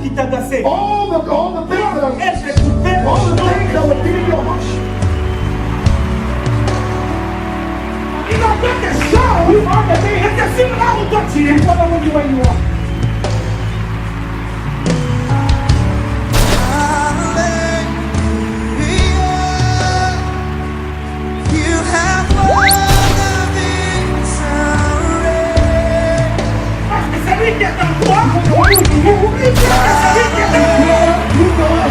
qui t'agaçaient. all the things that Elle t'écoutait. all the things that were getting your heart. Il a fait des choses. Et c'est sur là où toi tu es. Where you are. Parce que c'est lui qui est en toi. Oublie que c'est lui qui est en toi.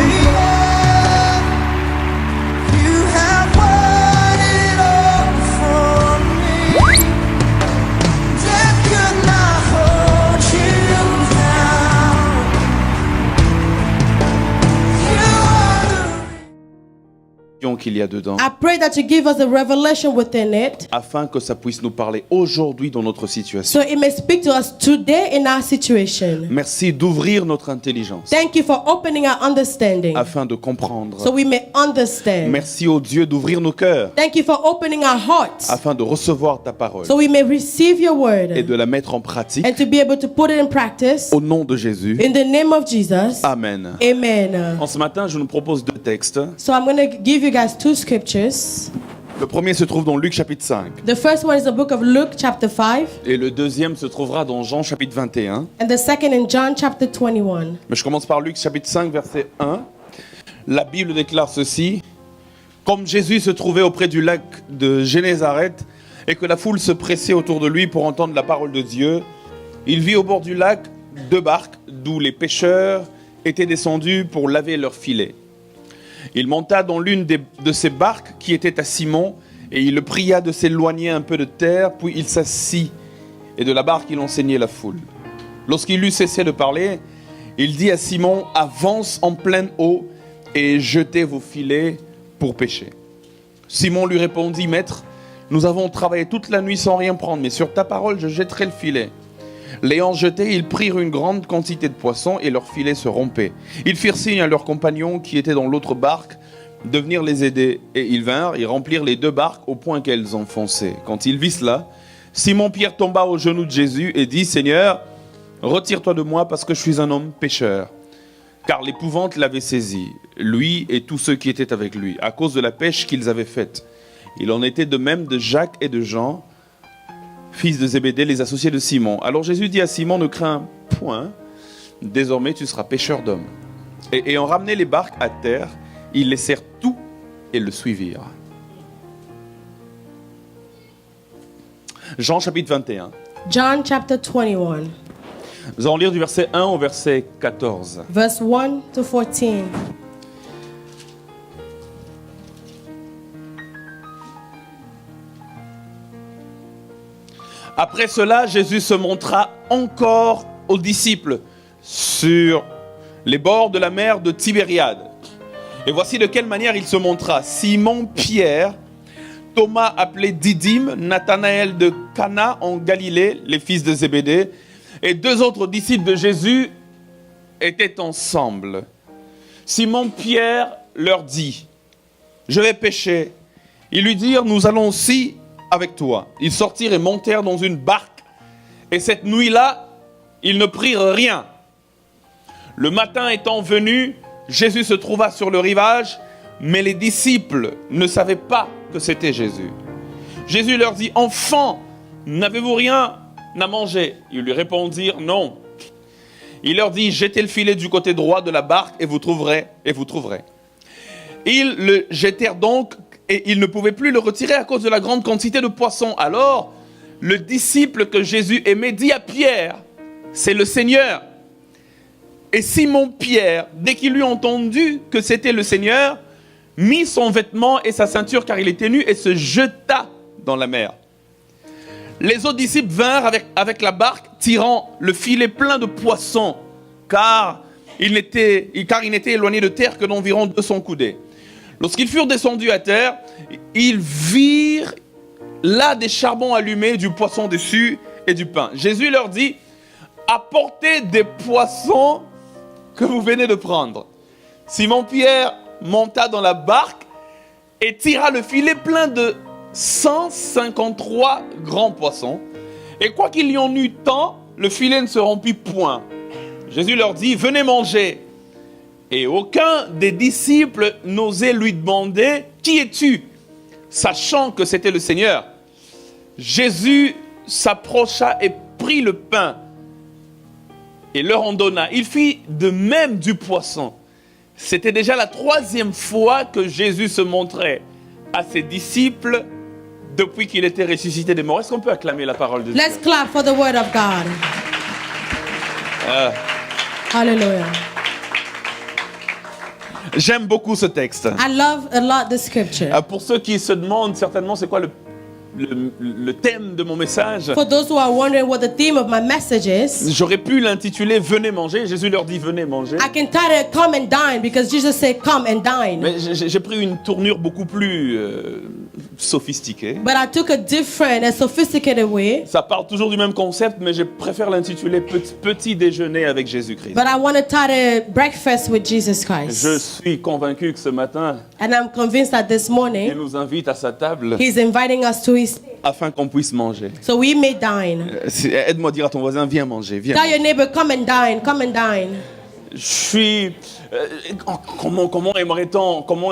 Qu'il y a dedans, I pray that you give us a revelation within it, afin que ça puisse nous parler aujourd'hui dans notre situation. so it may speak to us today in our situation. Merci d'ouvrir notre intelligence Thank you for opening our understanding, afin de comprendre. so we may understand. Merci au Dieu d'ouvrir nos cœurs Thank you for opening our hearts, afin de recevoir ta parole so we may receive your word et de la mettre en pratique and to be able to put it in practice. au nom de Jésus. In the name of Jesus. Amen. Amen. En ce matin, je nous propose 2 textes. So I'm going to give you guys 2 scriptures. Le premier se trouve dans Luc chapitre 5 The first one is the book of Luke chapter 5, et le deuxième se trouvera dans Jean chapitre 21. and the second in John chapter 21. Mais je commence par Luc chapitre 5 verset 1. La Bible déclare ceci: Comme Jésus se trouvait auprès du lac de Génézareth et que la foule se pressait autour de lui pour entendre la parole de Dieu, il vit au bord du lac 2 barques d'où les pêcheurs étaient descendus pour laver leurs filets. Il monta dans l'une de ces barques qui était à Simon et il le pria de s'éloigner un peu de terre, puis il s'assit et de la barque il enseignait la foule. Lorsqu'il eut cessé de parler, il dit à Simon: Avance en pleine eau et jetez vos filets pour pêcher. Simon lui répondit: Maître, nous avons travaillé toute la nuit sans rien prendre, mais sur ta parole je jetterai le filet. L'ayant jeté, ils prirent une grande quantité de poissons et leurs filets se rompaient. Ils firent signe à leurs compagnons qui étaient dans l'autre barque de venir les aider. Et ils vinrent, ils remplirent les 2 barques au point qu'elles enfonçaient. Quand ils virent cela, Simon-Pierre tomba aux genoux de Jésus et dit: Seigneur, retire-toi de moi parce que je suis un homme pécheur. Car l'épouvante l'avait saisi, lui et tous ceux qui étaient avec lui, à cause de la pêche qu'ils avaient faite. Il en était de même de Jacques et de Jean, fils de Zébédée, les associés de Simon. Alors Jésus dit à Simon: Ne crains point, désormais tu seras pêcheur d'hommes. Et ayant ramené les barques à terre, ils laissèrent tout et le suivirent. Jean chapitre 21. John chapter 21, Nous allons lire du verset 1 au verset 14. verse 1 to 14. Après cela, Jésus se montra encore aux disciples sur les bords de la mer de Tibériade. Et voici de quelle manière il se montra. Simon Pierre, Thomas appelé Didyme, Nathanaël de Cana en Galilée, les fils de Zébédée, et 2 autres disciples de Jésus étaient ensemble. Simon Pierre leur dit: Je vais pêcher. Ils lui dirent: Nous allons aussi avec toi. Ils sortirent et montèrent dans une barque. Et cette nuit-là, ils ne prirent rien. Le matin étant venu, Jésus se trouva sur le rivage, mais les disciples ne savaient pas que c'était Jésus. Jésus leur dit: Enfants, n'avez-vous rien à manger? Ils lui répondirent: Non. Il leur dit: Jetez le filet du côté droit de la barque et vous trouverez. Ils le jetèrent donc, et ils ne pouvaient plus le retirer à cause de la grande quantité de poissons. Alors, le disciple que Jésus aimait dit à Pierre: C'est le Seigneur. Et Simon Pierre, dès qu'il eut entendu que c'était le Seigneur, mit son vêtement et sa ceinture car il était nu et se jeta dans la mer. Les autres disciples vinrent avec la barque, tirant le filet plein de poissons, car il n'était éloigné de terre que d'environ 200 coudées. Lorsqu'ils furent descendus à terre, ils virent là des charbons allumés, du poisson dessus et du pain. Jésus leur dit: Apportez des poissons que vous venez de prendre. Simon-Pierre monta dans la barque et tira le filet plein de 153 grands poissons. Et quoiqu'il y en eût tant, le filet ne se rompit point. Jésus leur dit, venez manger. Et aucun des disciples n'osait lui demander, qui es-tu? Sachant que c'était le Seigneur. Jésus s'approcha et prit le pain et leur en donna. Il fit de même du poisson. C'était déjà la 3e fois que Jésus se montrait à ses disciples depuis qu'il était ressuscité des morts. Est-ce qu'on peut acclamer la parole de Dieu? Let's clap for the word of God. Hallelujah. J'aime beaucoup ce texte. I love a lot the scripture. Pour ceux qui se demandent certainement c'est quoi le thème de mon message, For those who are wondering what the theme of my message is, j'aurais pu l'intituler « Venez manger ». Jésus leur dit « Venez manger I can title it Come and Dine because Jesus said come and ». dine. Mais j'ai pris une tournure beaucoup plus sophistiquée. But I took a different and sophisticated way. Ça parle toujours du même concept, mais je préfère l'intituler Petit déjeuner avec Jésus-Christ. But I want to title it Breakfast with Jesus Je Christ. suis convaincu que ce matin, And I'm convinced that this il morning, nous invite à sa table He's inviting us to His afin qu'on puisse manger. so we may dine. Aide-moi à dire à ton voisin, viens manger, viens. Tell your neighbor, come and dine, come and dine. Je suis... comment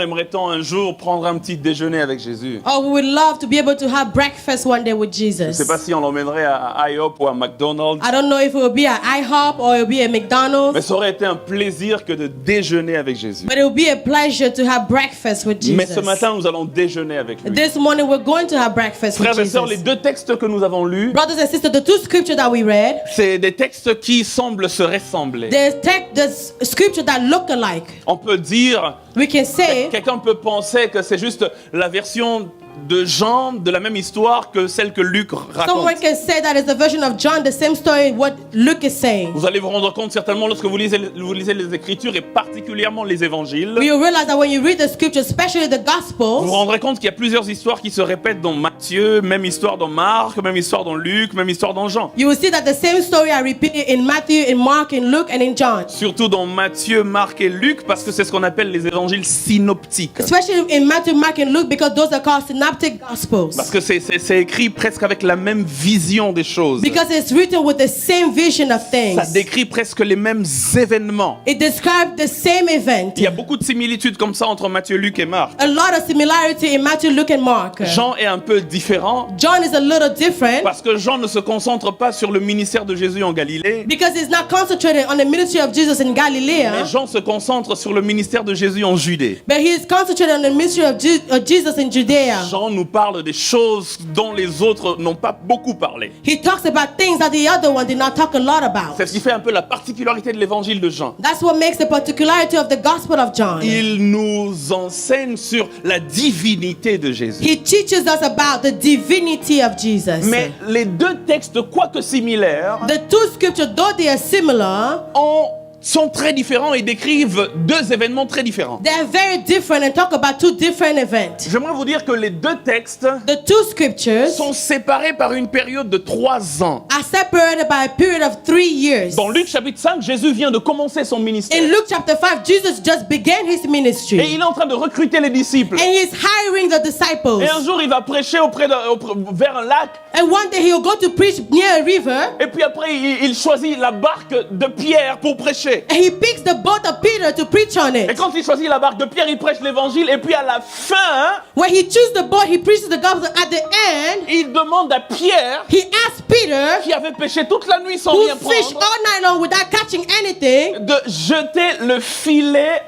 aimerait-on un jour prendre un petit déjeuner avec Jésus? Oh, we would love to be able to have breakfast one day with Je ne Jesus. sais pas si on l'emmènerait à IHOP ou à McDonald's, I don't know if it will be at IHOP or it will be at mais McDonald's, ça aurait été un plaisir que de déjeuner avec Jésus. but it will be a pleasure to have breakfast with Mais ce Jesus. matin, nous allons déjeuner avec lui. This morning we're going to have breakfast with Frères et sœurs, les Jesus. 2 textes que nous avons lus, Brothers and sisters, the two scriptures that we read, c'est des textes qui semblent se ressembler. the scripture that look alike. On peut dire, We can say quelqu'un peut penser que c'est juste la version de Jean de la même histoire que celle que Luc raconte. someone can say that is the version of John, the same story what Luke is saying. Vous allez vous rendre compte certainement lorsque vous lisez les Écritures et particulièrement les Évangiles. You realize that when you read the scripture, especially the Vous Gospels, vous rendrez compte qu'il y a plusieurs histoires qui se répètent dans Matthieu, même histoire dans Marc, même histoire dans Luc, même histoire dans Jean. you will see that the same story are repeated in Matthew, in Mark, in Luke, and in John. Surtout dans Matthieu, Marc et Luc, parce que c'est ce qu'on appelle les évangiles synoptiques. Especially in Matthew, Mark, and Luke, because those are called synoptic Gospels. Parce que c'est écrit presque avec la même vision des choses. Because it's written with the same vision of Ça things. décrit presque les mêmes événements. It describes the same event. Il y a beaucoup de similitudes comme ça entre Matthieu, Luc et Marc. A lot of similarity in Matthew, Luke, and Mark. Jean est un peu différent John is a little different parce que Jean ne se concentre pas sur le ministère de Jésus en Galilée, because he's not concentrated on the ministry of Jesus in Galilee, mais Jean se concentre sur le ministère de Jésus en Judée. but he is concentrated on the ministry of Jesus in Judea. Jean nous parle des choses dont les autres n'ont pas beaucoup parlé. He talks about things that the other one did not talk a lot about. C'est ce qui fait un peu la particularité de l'évangile de Jean. That's what makes the particularity of the Gospel of John. Il nous enseigne sur la divinité de Jésus. He teaches us about the divinity of Jesus. Mais les 2 textes, quoique similaires, The two scriptures, though they are similar, sont très différents et décrivent 2 événements très différents. they are very different and talk about two different events. J'aimerais vous dire que les 2 textes The two scriptures sont séparés par une période de 3 ans. are separated by a period of 3 years. Dans Luc chapitre 5, Jésus vient de commencer son ministère. In Luke chapter 5, Jesus just began his Et ministry. il est en train de recruter les disciples. And he's hiring the disciples. Et un jour, il va prêcher vers un lac. And one day he'll go to preach near a river. Et puis après, il choisit la barque de Pierre pour prêcher. And he picks the boat of Peter to preach on Et it. quand il choisit la barque de Pierre, il prêche l'évangile. Et puis à la fin, When he chooses the boat, he preaches the gospel. At the end, il demande à Pierre, he asks Peter, qui avait pêché toute la nuit sans who rien fished prendre, all night long without catching anything, de jeter le filet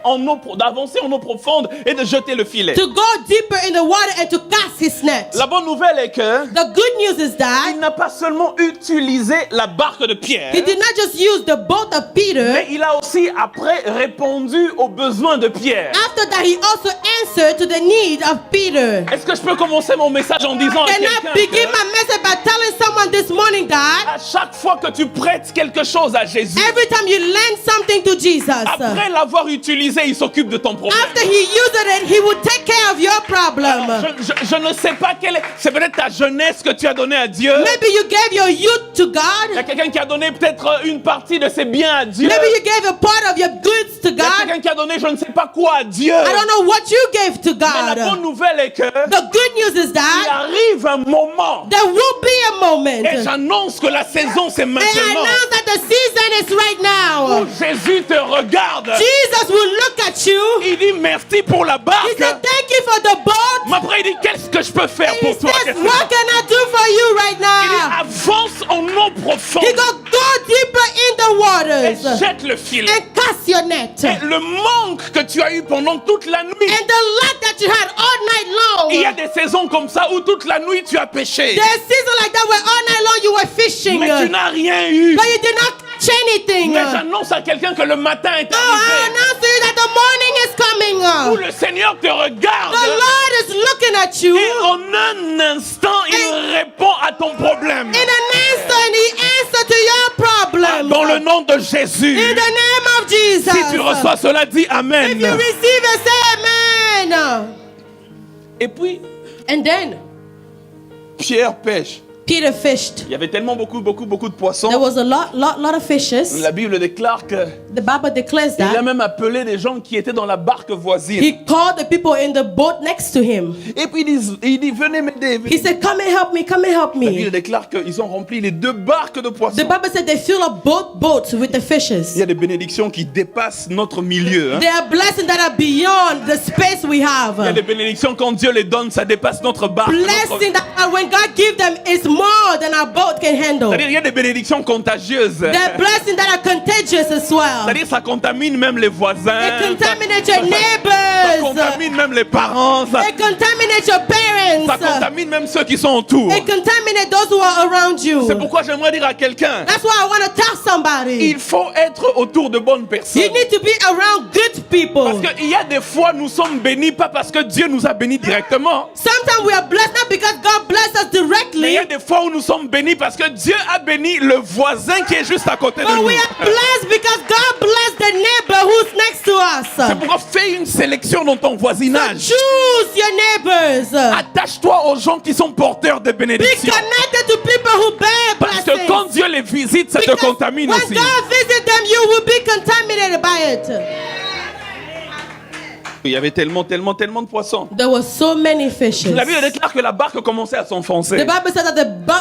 d'avancer en eau profonde et de jeter le filet. to go deeper in the water and to cast his net. La bonne nouvelle est que The good news is il that n'a pas seulement utilisé la barque de Pierre, he did not just use the boat of Peter. mais il a aussi après répondu aux besoins de Pierre. After that, he also answered to the need of Peter. Est-ce que je peux commencer mon message en disant à Can I quelqu'un begin que my message by telling someone this morning that à chaque fois que tu prêtes quelque chose à Jésus, every time you lend something to Jesus, après l'avoir utilisé, il s'occupe de ton problème. after he uses it, he will take care of your problem. Je ne sais pas quelle est. C'est peut-être ta jeunesse que tu as donnée à Dieu. Maybe you gave your youth to Il y a God. quelqu'un qui a donné peut-être une partie de ses biens à Dieu. Maybe you gave a part of your goods to Il y a God. quelqu'un qui a donné je ne sais pas quoi à Dieu. I don't know what you gave to Mais la bonne God. nouvelle est que The good news is il that arrive un moment there will be a moment. et j'annonce que la saison c'est And I maintenant know that the season is right où now. Jésus te regarde. Jesus will look at you. Il dit merci pour la He barque. said, thank you for the boat. Mais après il dit qu'est-ce que je peux faire And he pour toi? says, what can I do for you right Il dit now? avance en eau profonde He goes, go deeper in the et waters jette le filet. and cast your net. Et le manque que tu as eu pendant toute la nuit. And the lack that you had all night Il y a long. des saisons comme ça où toute la nuit tu as péché. There's seasons like that where all night long you were fishing. Mais tu n'as rien eu. But you did not catch anything. Mais j'annonce à quelqu'un que le matin est Oh, I arrivé. announce to you that the morning is coming. Où le Seigneur te regarde. The Lord is looking at you. Et en un instant, il répond à ton problème. In an instant, He answered to your problem. Dans le nom de Jésus. In the name of Jesus. Si tu reçois cela, dis Amen. If you receive it, say amen. Et puis, And then Pierre pêche. Peter fished. Il y avait tellement beaucoup de poissons. There was a lot of fishes. La Bible déclare que The Bible declares il a that. même appelé des gens qui étaient dans la barque voisine. He called the people in the boat next to him. Et puis il dit venez m'aider. He said, come and help me, come and help La Bible me. déclare qu'ils ont rempli les 2 barques de poissons. The Bible said they fill up both boats with the fishes. Il y a des bénédictions qui dépassent notre milieu. Hein. There are blessings that are beyond the space we Il y a have. des bénédictions quand Dieu les donne, ça dépasse notre barque. Blessing that when God gives them is more than our boat can handle. C'est-à-dire il y a des bénédictions contagieuses. There are blessings that are contagious as well. C'est-à-dire ça contamine même les voisins. It contaminates your Ça neighbors. contamine même les parents. Ça It contaminates your parents. contamine même ceux qui sont autour. It contaminates those who are around you. C'est pourquoi j'aimerais dire à quelqu'un, That's why I want to tell somebody. il faut être autour de bonnes personnes. You need to be around good people. Parce qu'il y a des fois, nous sommes bénis pas parce que Dieu nous a bénis directement. Sometimes we are blessed not because God blessed us Mais il directly, y a des fois où nous sommes bénis parce que Dieu a béni le voisin qui est juste à côté de but nous. we are blessed because God blessed the neighbor who's next to C'est us. pourquoi fais une sélection dans ton voisinage. Choose your neighbors. Attache-toi aux gens qui sont porteurs de Be bénédictions. connected to people who bear Parce que quand blessings. Dieu les visite, ça te Because contamine when aussi. God visits them, you will be contaminated by it. Il y avait tellement de poissons. There were so many fishes. La Bible déclare que la barque commençait à s'enfoncer. The Bible says that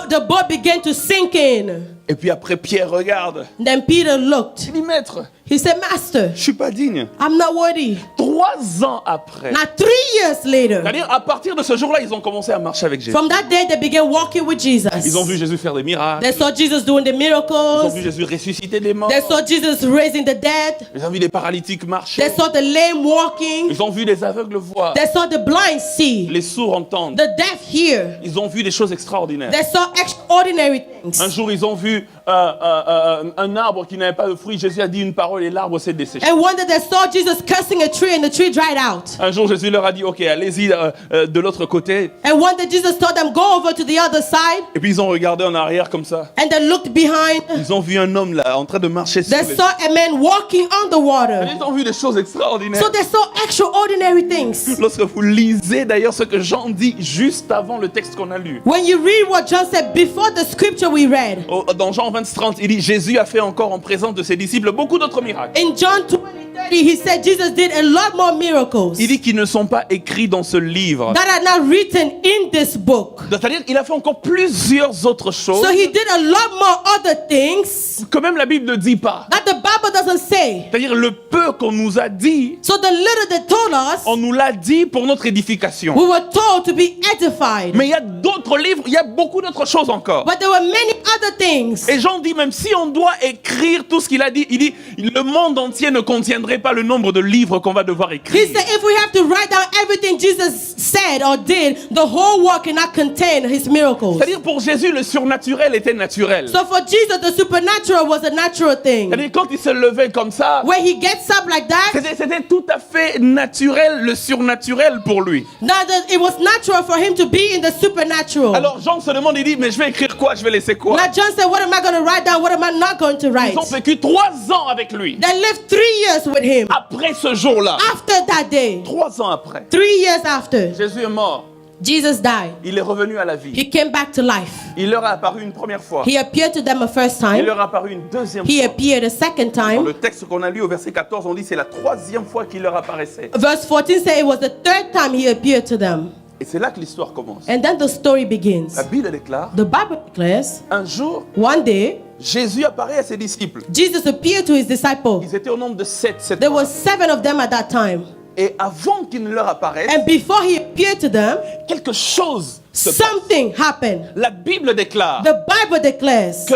the boat began to sink in. Et puis après, Pierre regarde. Then Peter looked. Il dit, maître, He said, Master, je suis pas digne. I'm not worthy. 3 ans après. Now 3 years later, C'est-à-dire, à partir de ce jour-là, ils ont commencé à marcher avec Jésus. from that day they began walking with Jesus. Ils ont vu Jésus faire des miracles. They saw Jesus doing the Ils ont miracles. vu Jésus ressusciter des morts. They saw Jesus raising the dead. Ils ont vu des paralytiques marcher. They saw the lame walking. Ils ont vu des aveugles voir. They saw the blind see. Les sourds entendre. The deaf hear. Ils ont vu des choses extraordinaires. They saw extraordinary things. Un jour, ils ont vu un arbre qui n'avait pas de fruits. Jésus a dit une parole et l'arbre s'est desséché. And one day they saw Jesus cursing a tree and the tree dried out. Un jour, Jésus leur a dit, ok, allez-y de l'autre côté. And one day Jesus told them, go over to the other side. Et puis, ils ont regardé en arrière comme ça. And they looked behind. Ils ont vu un homme là, en train de marcher sur They les... saw a man walking on the water. Ils ont vu des choses extraordinaires. So they saw extraordinary things. Lorsque vous lisez d'ailleurs ce que Jean dit juste avant le texte qu'on a lu. When you read what John said before the scripture we read, Dans Jean 20-30, il dit, Jésus a fait encore en présence de ses disciples beaucoup d'autres miracles. in John 20:30, he said Jesus did a lot more miracles Il dit qu'ils ne sont pas écrits dans ce livre. that are not written in this book. C'est-à-dire qu'il a fait encore plusieurs autres choses So he did a lot more other things que même la Bible ne dit pas. that the Bible doesn't say. C'est-à-dire le peu qu'on nous a dit, So the little they told us, on nous l'a dit pour notre édification. we were told to be edified. Mais il y a d'autres livres, il y a beaucoup d'autres choses encore. But there were many other things. Et Jean dit, même si on doit écrire tout ce qu'il a dit, il dit, le monde entier ne contiendrait pas le nombre de livres qu'on va devoir He écrire. said if we have to write down everything Jesus said or did, the whole world cannot contain his miracles. C'est-à-dire pour Jésus, le surnaturel était naturel. So for Jesus, the supernatural was a natural thing. C'est-à-dire quand il se levait comme ça, When he gets up like that, c'était tout à fait naturel, le surnaturel pour lui. now that it was natural for him to be in the supernatural. Alors Jean se demande, il dit, mais je vais écrire quoi? Je vais laisser quoi? Now John said, what am I going to write down? What am I not going to write? Ils ont vécu 3 ans avec lui. They lived 3 years with him. Après ce jour-là, After that day, 3 ans après, 3 years after, Jésus est mort. Jesus died. Il est revenu à la vie. He came back to life. Il leur a apparu une première fois. He appeared to them a first Il time. leur a apparu une deuxième He fois. appeared a second Dans time. le texte qu'on a lu au verset 14, on dit c'est la troisième fois qu'il leur apparaissait. Verse 14 says it was the third time he appeared to them. Et c'est là que l'histoire commence. And then the story begins. La Bible déclare, The Bible declares, un jour, one day, Jésus apparaît à ses disciples. Jesus appeared to his disciples. Ils étaient au nombre de 7. There were 7 of them at that time. Et avant qu'il ne leur apparaisse, And before he appeared to them, quelque chose se passe. something happened. La Bible déclare The Bible declares que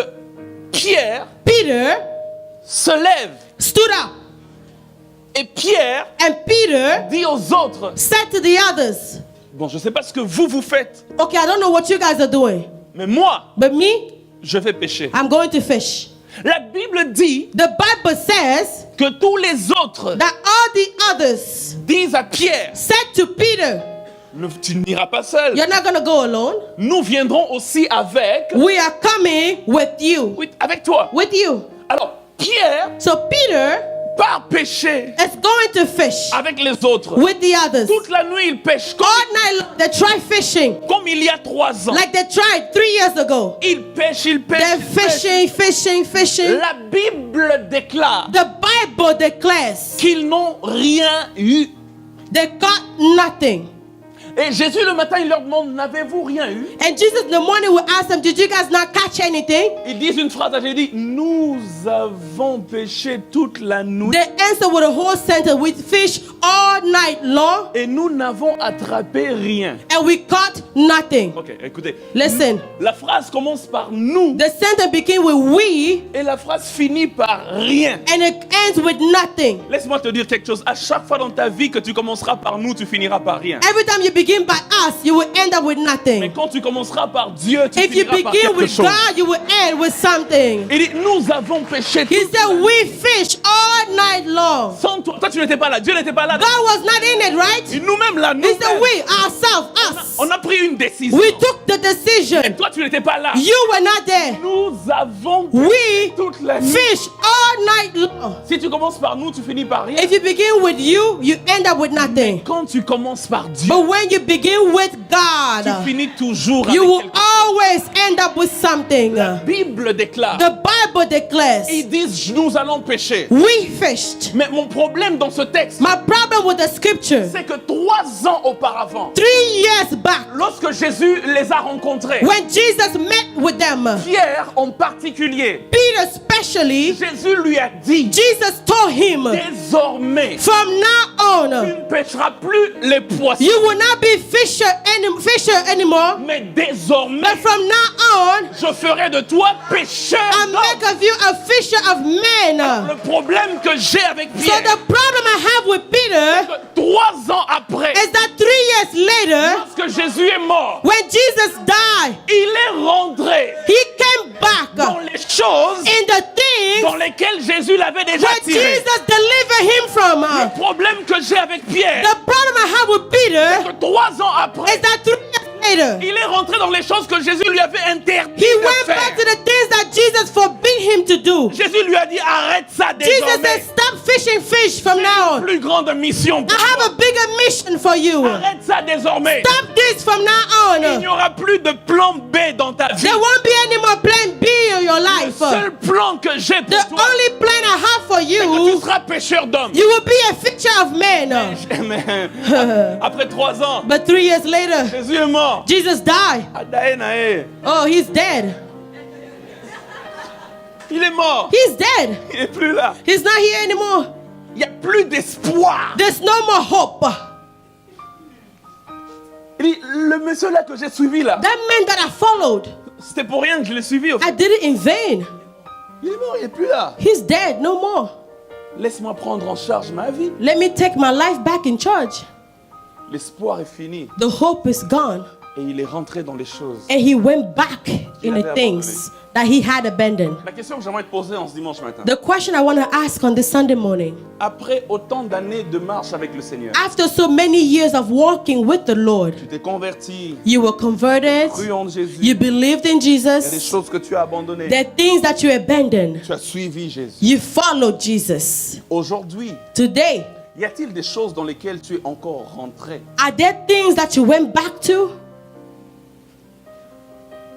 Pierre Peter se lève. stood up, Et Pierre and Peter dit aux autres, said to the others, bon, je ne sais pas ce que vous faites, okay, I don't know what you guys are doing, mais moi, but me, je vais pêcher. I'm going to fish. La Bible dit The Bible says que tous les autres that all the others disent à Pierre, said to Peter, tu n'iras pas seul. you're not going to go alone. Nous viendrons aussi avec, We are coming with you. oui, avec toi. With you. Alors, Pierre So Peter part pêcher is going to fish avec les autres. with the others. Toute la nuit, il pêche All night long, they try fishing comme il y a 3 ans. like they tried 3 years ago. Il pêche, il pêche. They're il pêche. fishing. La Bible déclare The Bible declares qu'ils n'ont rien eu. they got nothing. Et Jésus le matin, il leur demande, n'avez-vous rien eu? And Jesus in the morning will ask them, did you guys not catch anything? Ils disent une phrase à Jésus, nous avons pêché toute la nuit They answer with a whole sentence, we fish all night long et nous n'avons attrapé rien. and we caught nothing. Ok, écoutez. Listen, La phrase commence par nous the sentence begins with we et la phrase finit par rien. and it ends with nothing. Laisse-moi te dire quelque chose. À chaque fois dans ta vie que tu commenceras par nous, tu finiras par rien. Every time you begin by us, you will end up with Mais nothing. quand tu commenceras par Dieu, tu If you finiras par begin quelque with chose. God, you will end with something. Il dit, nous avons péché He toute said, la nuit. we fish all night long. Sans toi. Toi, tu n'étais pas là. Dieu n'était pas là. God was not in it, right? Et nous-mêmes là, He said, nous-mêmes, we, ourselves, us. on a pris une décision. We took the Et decision. toi, tu n'étais pas là. You were not there. Nous avons We toute la nuit. fish all night long. Si tu commences par nous, tu finis par rien. If you begin with you, you end up with nothing. Quand tu commences par Dieu, But when you begin with tu God, finis toujours you avec will quelque chose. always end up with something. La Bible déclare, The Bible declares, ils disent, nous allons pécher. we fished. Mais mon problème dans ce texte, My problem with the scripture, c'est que 3 ans auparavant, 3 years back, lorsque Jésus les a rencontrés, when Jesus met with them, Pierre en particulier, Peter especially, Jésus lui a dit, Jesus told him, désormais, from now tu on, ne pêcheras plus les poissons. you will not be fisher anymore, Mais désormais, but from now on, je ferai de toi pécheur I make d'hommes. of you a fisher of men. Le problème que j'ai avec So Pierre, the problem I have with Peter que 3 ans après, is that 3 years later, lorsque Jésus est mort, when Jesus died, il est rentré he came back dans les choses in the things dans lesquelles Jésus l'avait déjà where tiré. Jesus delivered him from. Le problème que j'ai avec Pierre, The problem I have with Peter que 3 ans après, is that 3 years later, il est rentré dans les choses que Jésus lui avait interdit he de went faire. back to the things that Jesus forbid him to do. Jésus lui a dit, arrête ça Jesus said, désormais. stop fishing fish from now on. Plus grande mission I pour have toi. a bigger mission for you. Arrête ça désormais. Stop this from now Il n'y on. aura plus de plan B dans ta vie. There won't be any more plan B in your Le life. seul plan que j'ai The pour toi, only plan I have for c'est que tu you, seras pêcheur d'hommes. you will be a fisher of men. Mais après 3 ans, But 3 years later, Jésus est mort. Jesus died. Adaenae. Oh, he's dead. Il est mort. He's dead. Il n'est plus là. He's not here anymore. Il n'y a plus d'espoir. There's no more hope. Il dit, le monsieur là que j'ai suivi là, That man that I followed, c'était pour rien que je l'ai suivi. Au fait. I did it in vain. Il est mort, il n'est plus là. He's dead, no more. Laisse-moi prendre en charge ma vie. Let me take my life back in charge. L'espoir est fini. The hope is gone. Et il est rentré dans les choses. And he went back in avait the things that he had abandoned. La question que j'aimerais te poser en ce dimanche matin. The question I want to ask on this Sunday morning, Après autant d'années de marche avec le Seigneur, after so many years of walking with the Lord, tu t'es converti, you were converted, cru en Jésus. you believed in Il y a des Jesus, choses que tu as abandonnées. there are things that you abandoned. Tu as suivi Jésus. You followed Jesus. Aujourd'hui, Today, Y a-t-il des choses dans lesquelles tu es encore rentré? Are there things that you went back to?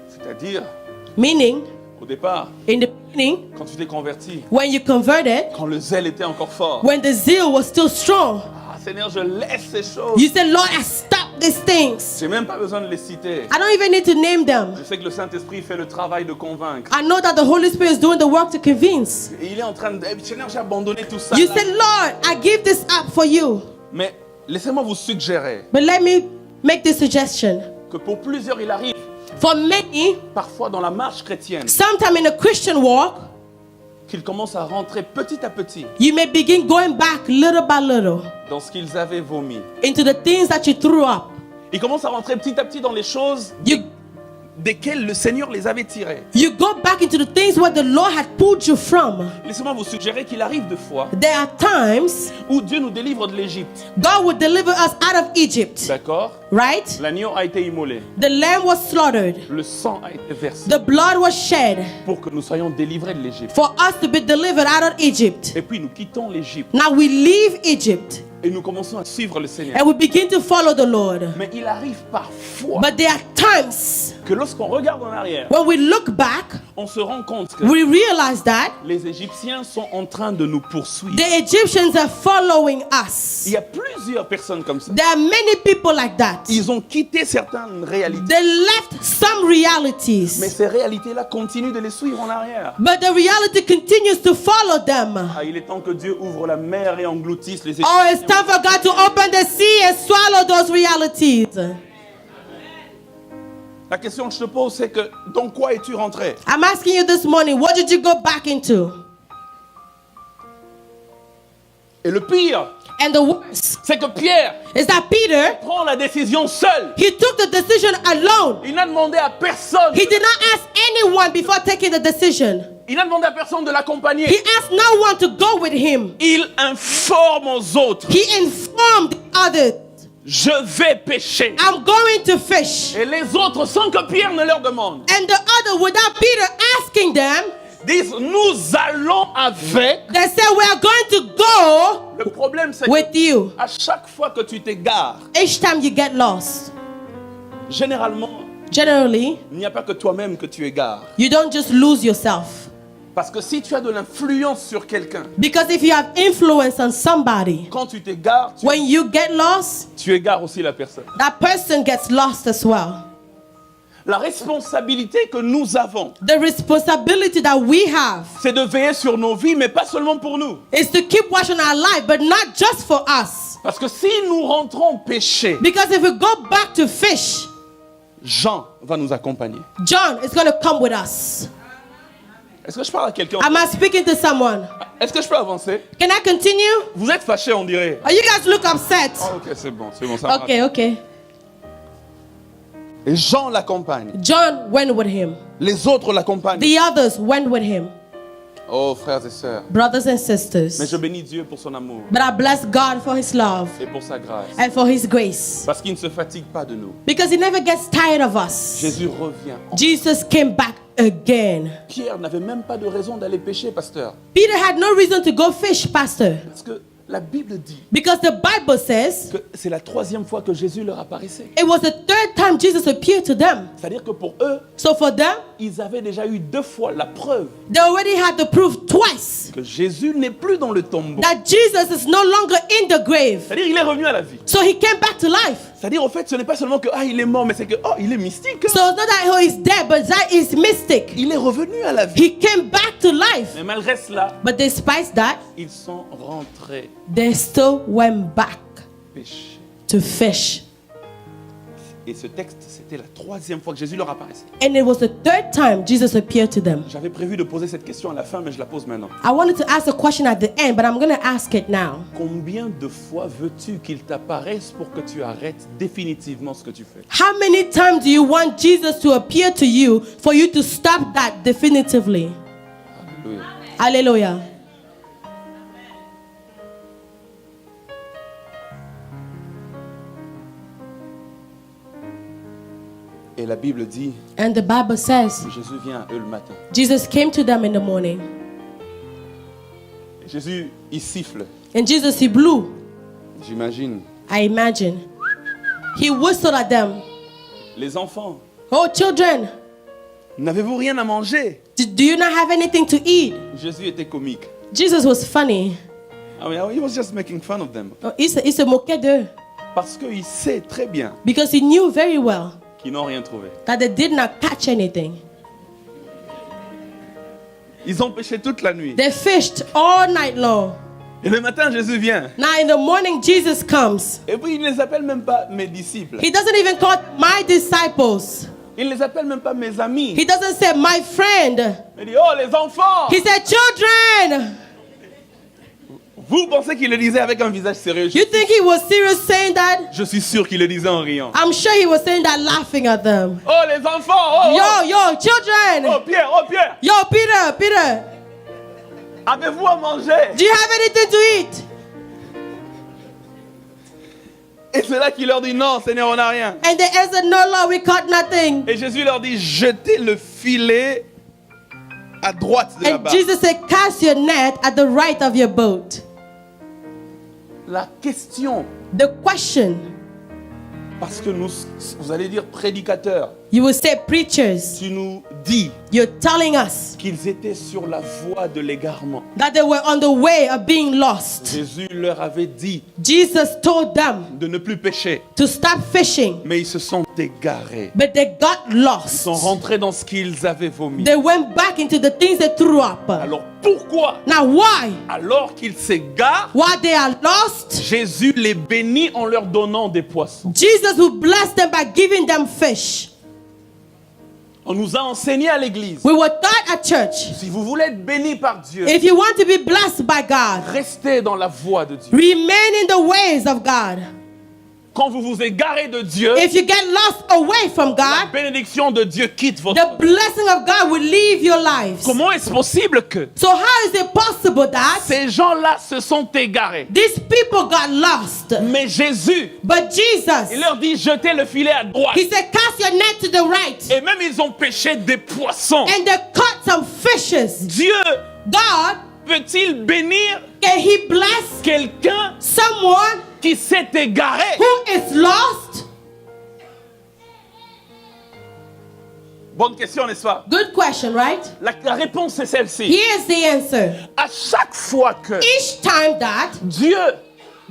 C'est-à-dire, Meaning, au départ, in the beginning, quand tu t'es converti, when you converted, quand le zèle était encore fort. when the zeal was still strong, Ah Seigneur, je laisse ces choses. you said, Lord, I stop these things. J'ai même pas besoin de les citer. I don't even need to name them. Je sais que le Saint-Esprit fait le travail de convaincre. I know that the Holy Spirit is doing the work to convince. Et il est en train de... Eh, Seigneur, j'ai abandonné tout ça. You là. said, Lord, I give this up for you. Mais laissez-moi vous suggérer But let me make this suggestion. que pour plusieurs, il arrive, For many, parfois dans la marche chrétienne, sometime in a Christian walk, qu'ils commencent à rentrer petit à petit you may begin going back little by little dans ce qu'ils avaient vomi. into the things that you threw up. Ils commencent à rentrer petit à petit dans les choses You desquelles le Seigneur les avait tirés. you go back into the things where the Lord had pulled you from. Laissez-moi vous suggérer qu'il arrive de fois There are times où Dieu nous délivre de l'Égypte. God would deliver us out of Egypt, D'accord? right? L'agneau a été immolé. The lamb was slaughtered. Le sang a été versé The blood was shed pour que nous soyons délivrés de l'Égypte. for us to be delivered out of Egypt. Et puis nous quittons l'Égypte Now we leave Egypt et nous commençons à suivre le Seigneur. and we begin to follow the Lord. Mais il arrive parfois But there are times que lorsqu'on regarde en arrière, when we look back, on se rend compte que we realize that les Égyptiens sont en train de nous poursuivre. the Egyptians are following us. Il y a plusieurs personnes comme ça. There are many people like that. Ils ont quitté certaines réalités. They left some Mais realities, ces réalités-là continuent de les suivre en arrière. but the reality continues to follow them. Ah, il est temps que Dieu ouvre la mer et engloutisse les Oh, it's Égyptiens. time for God to open the sea and swallow those realities. La question que je te pose, c'est que dans quoi es-tu rentré? I'm asking you this morning, what did you go back into? Et le pire, And the worst c'est que Pierre is that Peter, prend la décision seul. he took the decision alone. Il n'a demandé à personne. He did not ask anyone before taking the decision. Il n'a demandé à personne de l'accompagner. He asked no one to go with him. Il informe aux autres. He informed the others, Je vais pêcher. I'm going to fish. Et les autres, sans que Pierre ne leur demande, And the other, without Peter asking them, disent nous allons avec. they said, we are going to go Le problème, c'est with you. qu'à chaque fois que tu t'égares, Each time you get lost, généralement, generally, il n'y a pas que toi-même que tu égares. you don't just lose yourself. Parce que si tu as de l'influence sur quelqu'un, Because if you have influence on somebody, quand tu t'égares, when you get lost, tu égares aussi la personne. that person gets lost as well. La responsabilité que nous avons, The responsibility that we have c'est de veiller sur nos vies, mais pas seulement pour nous. is to keep watching our life, but not just for us. Parce que si nous rentrons pécher, Because if we go back to fish, Jean va nous accompagner. John is going to come with us. Est-ce que je parle à quelqu'un? Am I speaking to someone? Est-ce que je peux avancer? Can I continue? Vous êtes fâchés, on dirait. Oh, you guys look upset. Oh, ok, c'est bon, ça marche. Okay, okay. Et Jean l'accompagne. John went with him. Les autres l'accompagnent. The others went with him. Oh, frères et sœurs. Brothers and Mais sisters. je bénis Dieu pour son amour But I bless God for his love et pour sa grâce. and for his grace. Parce qu'il ne se fatigue pas de nous. Because he never gets tired of us. Jésus revient. Jesus came back again. Pierre n'avait même pas de raison d'aller pêcher, pasteur. Peter had no reason to go fish, Pastor. Parce que la Bible dit Because the Bible says que c'est la 3e fois que Jésus leur apparaissait. it was the third time Jesus appeared to them. C'est-à-dire que pour eux, So for them, ils avaient déjà eu 2 fois la preuve they already had the proof twice que Jésus n'est plus dans le tombeau. that Jesus is no longer in the grave. C'est-à-dire qu'il est revenu à la vie. So he came back to life. C'est-à-dire, au fait, ce n'est pas seulement que il est mort, mais c'est que il est mystique. So it's not that he is dead, but that is mystic. Il est revenu à la vie. He came back to life. Mais malgré cela, But despite that, ils sont rentrés they still went back pêcher. to fish. Et ce texte, c'était la 3e fois que Jésus leur apparaissait. And it was the third time Jesus appeared to them. J'avais prévu de poser cette question à la fin, mais je la pose maintenant. I wanted to ask a question at the end, but I'm going to ask it now. Combien de fois veux-tu qu'il t'apparaisse pour que tu arrêtes définitivement ce que tu fais? How many times do you want Jesus to appear to you for you to stop that definitively? Alléluia. Hallelujah. Et la Bible dit And the Bible says que Jésus vient à eux le matin. Jesus came to them in the morning. Et Jésus, il siffle. And Jesus, he blew. J'imagine. I imagine. He whistled at them. Les enfants, Oh, children, n'avez-vous rien à manger? do you not have anything to eat? Jésus était comique. Jesus was funny. I mean, he was just making fun of them. Oh, il se moquait d'eux. Parce qu'il sait très bien Because he knew very well qu'ils n'ont rien trouvé. that they did not catch anything. Ils ont pêché toute la nuit. They fished all night long. Et le matin, Jésus vient. Now in the morning, Jesus comes. Et puis, il ne les appelle même pas mes disciples. He doesn't even call my disciples. Il ne les appelle même pas mes amis. He doesn't say my friend. Il dit, oh, les enfants. He said, children. Vous pensez qu'il le disait avec un visage sérieux? You think he was serious saying that? Je suis sûr qu'il le disait en riant. I'm sure he was saying that laughing at them. Oh, les enfants. Oh, oh. Yo, children. Oh, Pierre, oh, Pierre. Yo, Peter. Avez-vous à manger? Do you have anything to eat? Et c'est là qu'il leur dit, non, Seigneur, on n'a rien. And they answered, no, Lord, we caught nothing. Et Jésus leur dit, jetez le filet à droite de la And barque. Jesus said, cast your net at the right of your boat. La question, The question, parce que vous allez dire prédicateur, you will say, preachers, tu nous dis you're telling us qu'ils étaient sur la voie de l'égarement. that they were on the way of being lost. Jésus leur avait dit Jesus told them de ne plus pécher, to stop fishing, mais ils se sont égarés. but they got Ils lost. sont rentrés dans ce qu'ils avaient vomi. They went back into the things they threw up. Alors pourquoi, Now why? alors qu'ils s'égarent, While they are lost, Jésus les bénit en leur donnant des poissons? Jesus will bless them by giving them fish. On nous a enseigné à l'église, We were taught at church, si vous voulez être béni par Dieu, if you want to be blessed by God, restez dans la voie de Dieu. remain in the ways of God. Quand vous vous égarez de Dieu, If you get lost away from la God, bénédiction de Dieu quitte votre the vie. blessing of God will leave your lives. Comment est-ce possible que So how is it possible that ces gens-là se sont égarés? these people got lost? Mais Jésus, But Jesus, il leur dit jetez le filet à droite. he said, cast your net to the right. Et même ils ont pêché des poissons. And they caught some fishes. Dieu God, peut-il bénir can he bless quelqu'un someone qui s'est égaré? who is lost? Bonne question, n'est-ce pas? Good question, right? La réponse est celle-ci. Here's the answer. À chaque fois que Each time that Dieu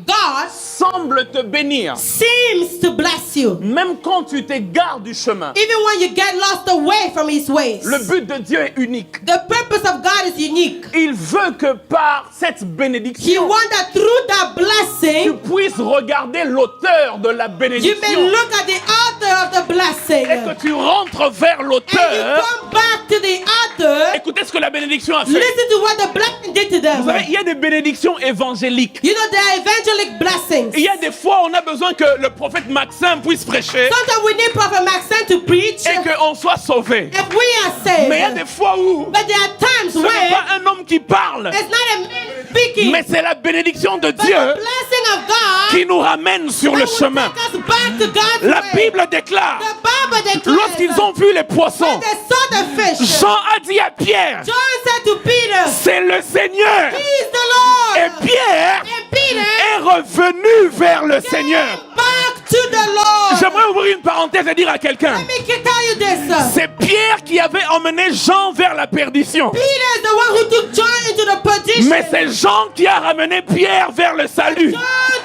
God semble te bénir, seems to bless you, même quand tu t'égares du chemin, even when you get lost away from his ways, le but de Dieu est unique. the purpose of God is unique. Il veut que par cette He bénédiction, wants that through that tu blessing, puisses regarder l'auteur de la you bénédiction may look at the author of the blessing. et que tu rentres vers And you l'auteur. come back to the author. Écoutez ce que la bénédiction a fait. Listen to what the blessing did to them. Vous savez, il y a des bénédictions évangéliques. You know, there are evangelic blessings. Il y a des fois, on a besoin que le prophète Maxime puisse prêcher Sometimes we need Prophet Maxine to preach et qu'on soit sauvé. if we are saved. Mais il y a des fois où But there are times ce n'est when pas un homme qui parle, it's not a man speaking, mais c'est la bénédiction de but the Dieu blessing of God qui nous ramène sur le that will chemin. take us back to God's La way. Bible déclare, The Bible declares lorsqu'ils ont vu les poissons, when they saw the fish, Jean a dit à Pierre, John said to Peter, c'est le Seigneur. He is the Lord. Et Pierre And Peter est revenu vers le Seigneur. came back to the Lord. J'aimerais ouvrir une parenthèse et dire à quelqu'un, Let me tell you this. c'est Pierre qui avait emmené Jean vers la perdition. Peter is the one who took John into the perdition. Mais c'est Jean qui a ramené Pierre vers le salut. John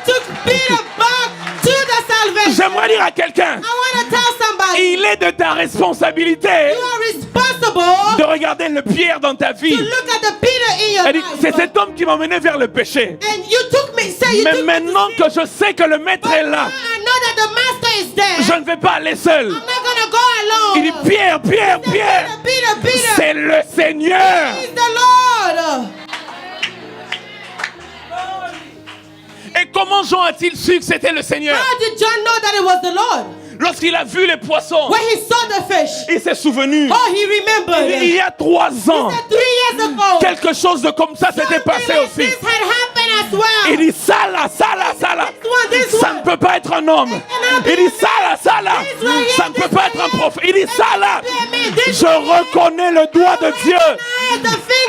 took Peter back to the salvation. J'aimerais dire à quelqu'un, I want to tell somebody, il est de ta responsabilité you are responsible de regarder le Pierre dans ta vie. to look at the Peter in your Elle dit, life. c'est cet homme qui m'a mené vers le péché. And you took me, say you Mais took me maintenant to sin. que je sais que le maître But est now là, I know that the master is there. je ne vais pas aller seul. I'm not going to go alone. Il dit, Pierre, Pierre, Pierre, Peter, c'est le Seigneur. He's the Lord. Et comment Jean a-t-il su que c'était le Seigneur? How did John know that it was the Lord? Lorsqu'il a vu les poissons, When he saw the fish, il s'est souvenu. oh, he remembered. Il y a 3 ans, He said 3 years ago, quelque chose de comme ça s'était passé something like aussi. this had happened as well. Il dit, ça là, This ça one. ne peut pas être un homme. Il dit, ça là, ça ne peut pas être un prophète. Il dit, ça là, je reconnais le doigt de Dieu.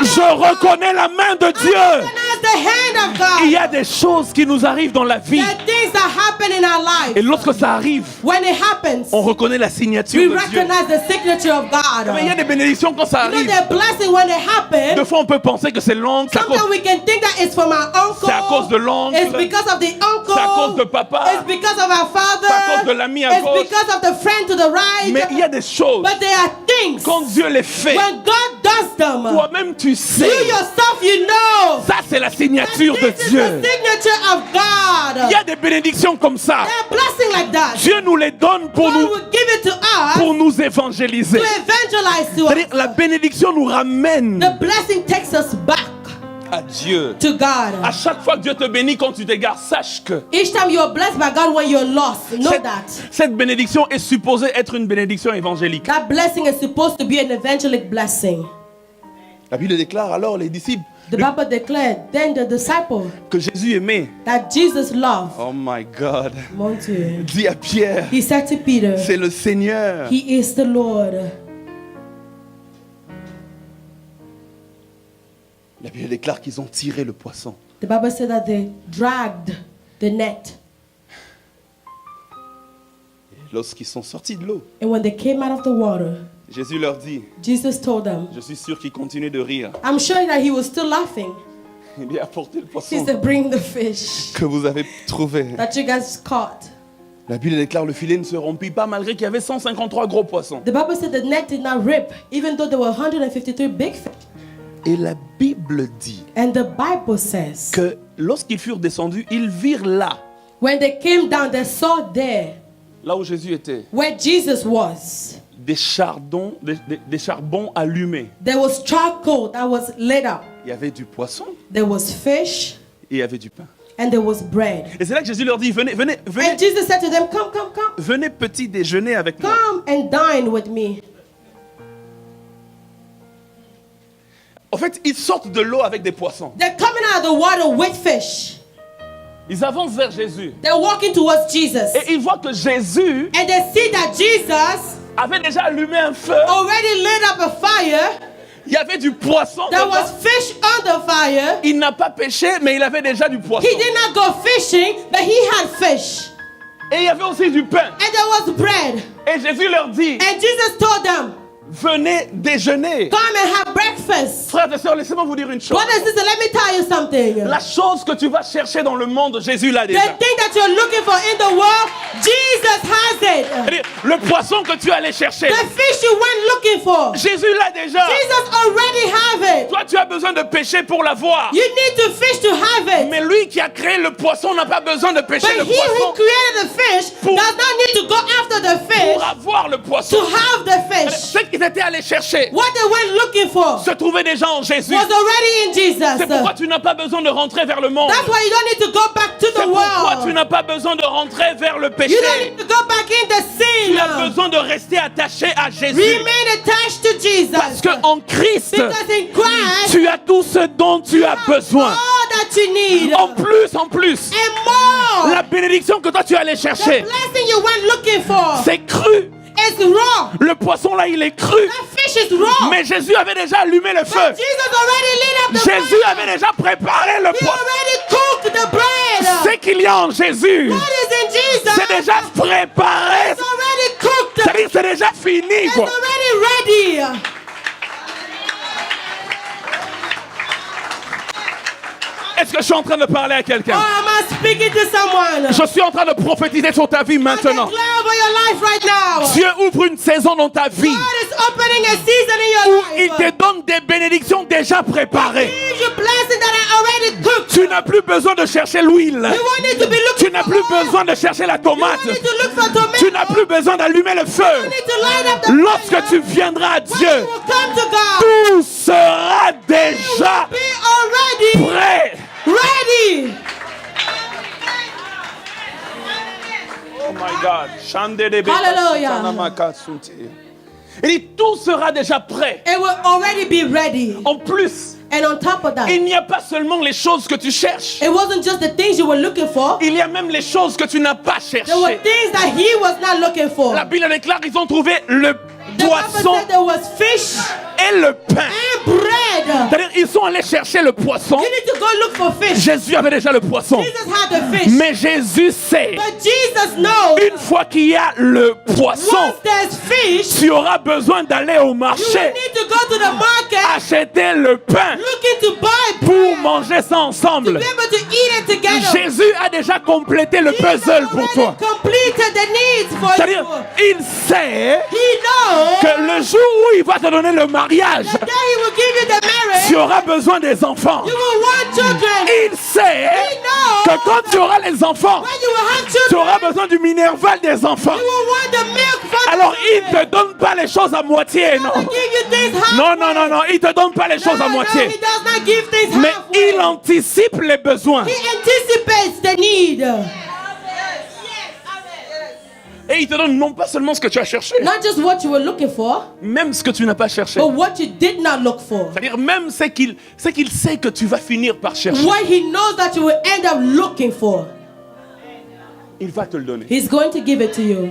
Je reconnais la main de Dieu. was the hand of God. Il y a des choses qui nous arrivent dans la vie. There are things that happen in our Et life. lorsque ça arrive, When it happens, on reconnaît la signature we de Dieu. recognize the signature of God. Mais il y a des bénédictions quand ça You know, arrive. the blessing when it happens, Deux fois, on peut penser que c'est l'oncle, c'est à cause, sometimes we can think that it's from our uncle. c'est à cause de l'oncle, It's because of the uncle. c'est à cause de papa, It's because of our father. c'est à cause de l'ami à It's gauche. because of the friend to the right. Mais il y a des choses, But there are things quand Dieu les fait, when God does them. toi-même tu sais, You yourself, you know. ça c'est la signature de This is Dieu. the signature of God. Il y a des bénédictions comme ça. There are blessings like that. Dieu nous les donne pour God nous, will give it to us pour nous évangéliser. to evangelize to us. C'est-à-dire la bénédiction nous ramène The blessing takes us back à Dieu. to God. À chaque fois que Dieu te bénit quand tu t'égares, sache que Each time you're blessed by God when you're lost, know that. cette bénédiction est supposée être une bénédiction évangélique. That blessing is supposed to be an evangelic blessing. La Bible déclare alors les disciples The Bible declared, then the disciple que Jésus aimait. that Jesus loved, Oh my God. mon Dieu, Dis à Pierre, he said to Peter, c'est le Seigneur. he is the Lord. La Bible déclare qu'ils ont tiré le poisson. The Bible said that they dragged the net. Et lorsqu'ils sont sortis de l'eau, And when they came out of the water, Jésus leur dit, Jesus told them, je suis sûr qu'ils continuent de rire. I'm sure that he was still laughing. Il dit, apportez le He poisson said, bring the fish que vous avez trouvé. that you guys caught. La Bible déclare le filet ne se rompit pas malgré qu'il y avait 153 gros poissons. The Bible said the net did not rip, even though there were 153 big fish. Et la Bible dit And the Bible says, que lorsqu'ils furent descendus, ils virent là, when they came down, they saw there, là où Jésus était, where Jesus was, des charbons allumés. there was charcoal that was lit up. Il y avait du poisson There was fish et il y avait du pain. and there was bread. Et c'est là que Jésus leur dit, venez, venez, venez, And Jesus said to them, come, come, come. venez petit déjeuner avec moi. Come and dine with me. En fait, ils sortent de l'eau avec des poissons. They're coming out of the water with fish. Ils avancent vers Jésus. They're walking towards Jesus. Et ils voient que Jésus And they see that Jesus avait déjà allumé un feu. already lit up a fire. Il y avait du poisson There dedans. was fish on the fire. Il n'a pas pêché, mais il avait déjà du poisson. He did not go fishing, but he had fish. Et il y avait aussi du pain. And there was bread. Et Jésus leur dit, And Jesus told them, venez déjeuner. come and have breakfast. Frères et sœurs, laissez-moi vous dire une chose. Brothers and sisters, let me tell you something. La chose que tu vas chercher dans le monde, Jésus l'a The déjà. thing that you're looking for in the world, Jesus has it. C'est-à-dire, le poisson que tu allais chercher, The fish you went looking for, Jésus l'a déjà. Jesus already have it. Toi, tu as besoin de pêcher pour l'avoir. You need to fish to have it. Mais lui qui a créé le poisson n'a pas besoin de pêcher But le he who poisson created the fish Pour- does not need to go after the fish pour avoir le poisson. to have the fish. Ce qu'ils étaient allés chercher What they went looking for se trouvait déjà en Jésus. was already in Jesus. C'est pourquoi tu n'as pas besoin de rentrer vers le monde. That's why you don't need to go back to C'est the pourquoi tu world. n'as pas besoin de rentrer vers le péché. You don't need to go back in the Tu as sin. besoin de rester attaché à Jésus. Remain attached to Jesus. Parce qu'en Christ, Because in Christ, tu as tout ce dont tu as besoin. all that you need En plus, and more. la bénédiction que toi tu allais The chercher, blessing you went looking for c'est cru. is raw. Le poisson là, il est cru. That fish is raw. Mais Jésus avait déjà allumé le But feu. Jesus already lit up the Jésus fire. avait déjà préparé le He poisson. already cooked the bread. C'est qu'il y a en Jésus. What is in Jesus? C'est déjà préparé. It's already cooked. C'est-à-dire que c'est déjà fini, It's quoi. already ready. Est-ce que je suis en train de parler à Oh, quelqu'un? am I speaking to someone? Je suis en train de prophétiser sur ta vie I maintenant. declare over your life right now. Dieu ouvre une saison dans ta vie God is opening a season in où your il life. te donne des bénédictions déjà préparées. Give you blessings that are already cooked. Tu n'as plus besoin de chercher l'huile. You won't need to be Tu looking n'as for plus oil. besoin de chercher la You tomate. won't need to look for tomatoes. Tu n'as plus besoin d'allumer le You feu. need to light up the Lorsque fire. tu viendras à When Dieu, you will come to God, tout sera déjà be already prêt. ready. Oh my God. Hallelujah. Il dit tout sera déjà prêt. It will already be ready. En plus, And on top of that, il n'y a pas seulement les choses que tu cherches. it wasn't just the things you were looking for. Il y a même les choses que tu n'as pas cherchées. There were things that he was not looking for. La Bible déclare qu'ils ont trouvé le The Bible poisson said there was fish et le pain. and bread. C'est-à-dire, ils sont allés chercher le poisson. You need to go look for fish. Jésus avait déjà le poisson. Jesus had the fish. Mais Jésus sait, But Jesus knows une fois qu'il y a le poisson, once there's fish, tu auras besoin d'aller au you marché, will need to go to the market acheter le pain looking to buy pour bread manger ça to ensemble. be able to eat it together. Jésus a déjà complété le Jesus puzzle pour already toi. completed the needs for C'est-à-dire, you. il sait He knows que le jour où il va te donner le mariage, that he will give you the marriage. tu auras besoin des enfants. You will want children. Il sait He knows que quand tu auras les enfants, when you will have tu children, auras besoin du minerval des enfants. you will want the milk from Alors, the il ne te donne pas les choses à moitié, non. He will give you things halfway. Non, non, non, non, il te donne pas les choses à No, moitié. he does not give things Mais halfway. il anticipe les besoins. He anticipates the need. Et il te donne non pas seulement ce que tu as cherché, Not just what you were looking for, même ce que tu n'as pas cherché. but what you did not look for. C'est-à-dire même ce qu'il sait que tu vas finir par chercher. What he knows that you will end up looking for. Il va te le donner. He's going to give it to you.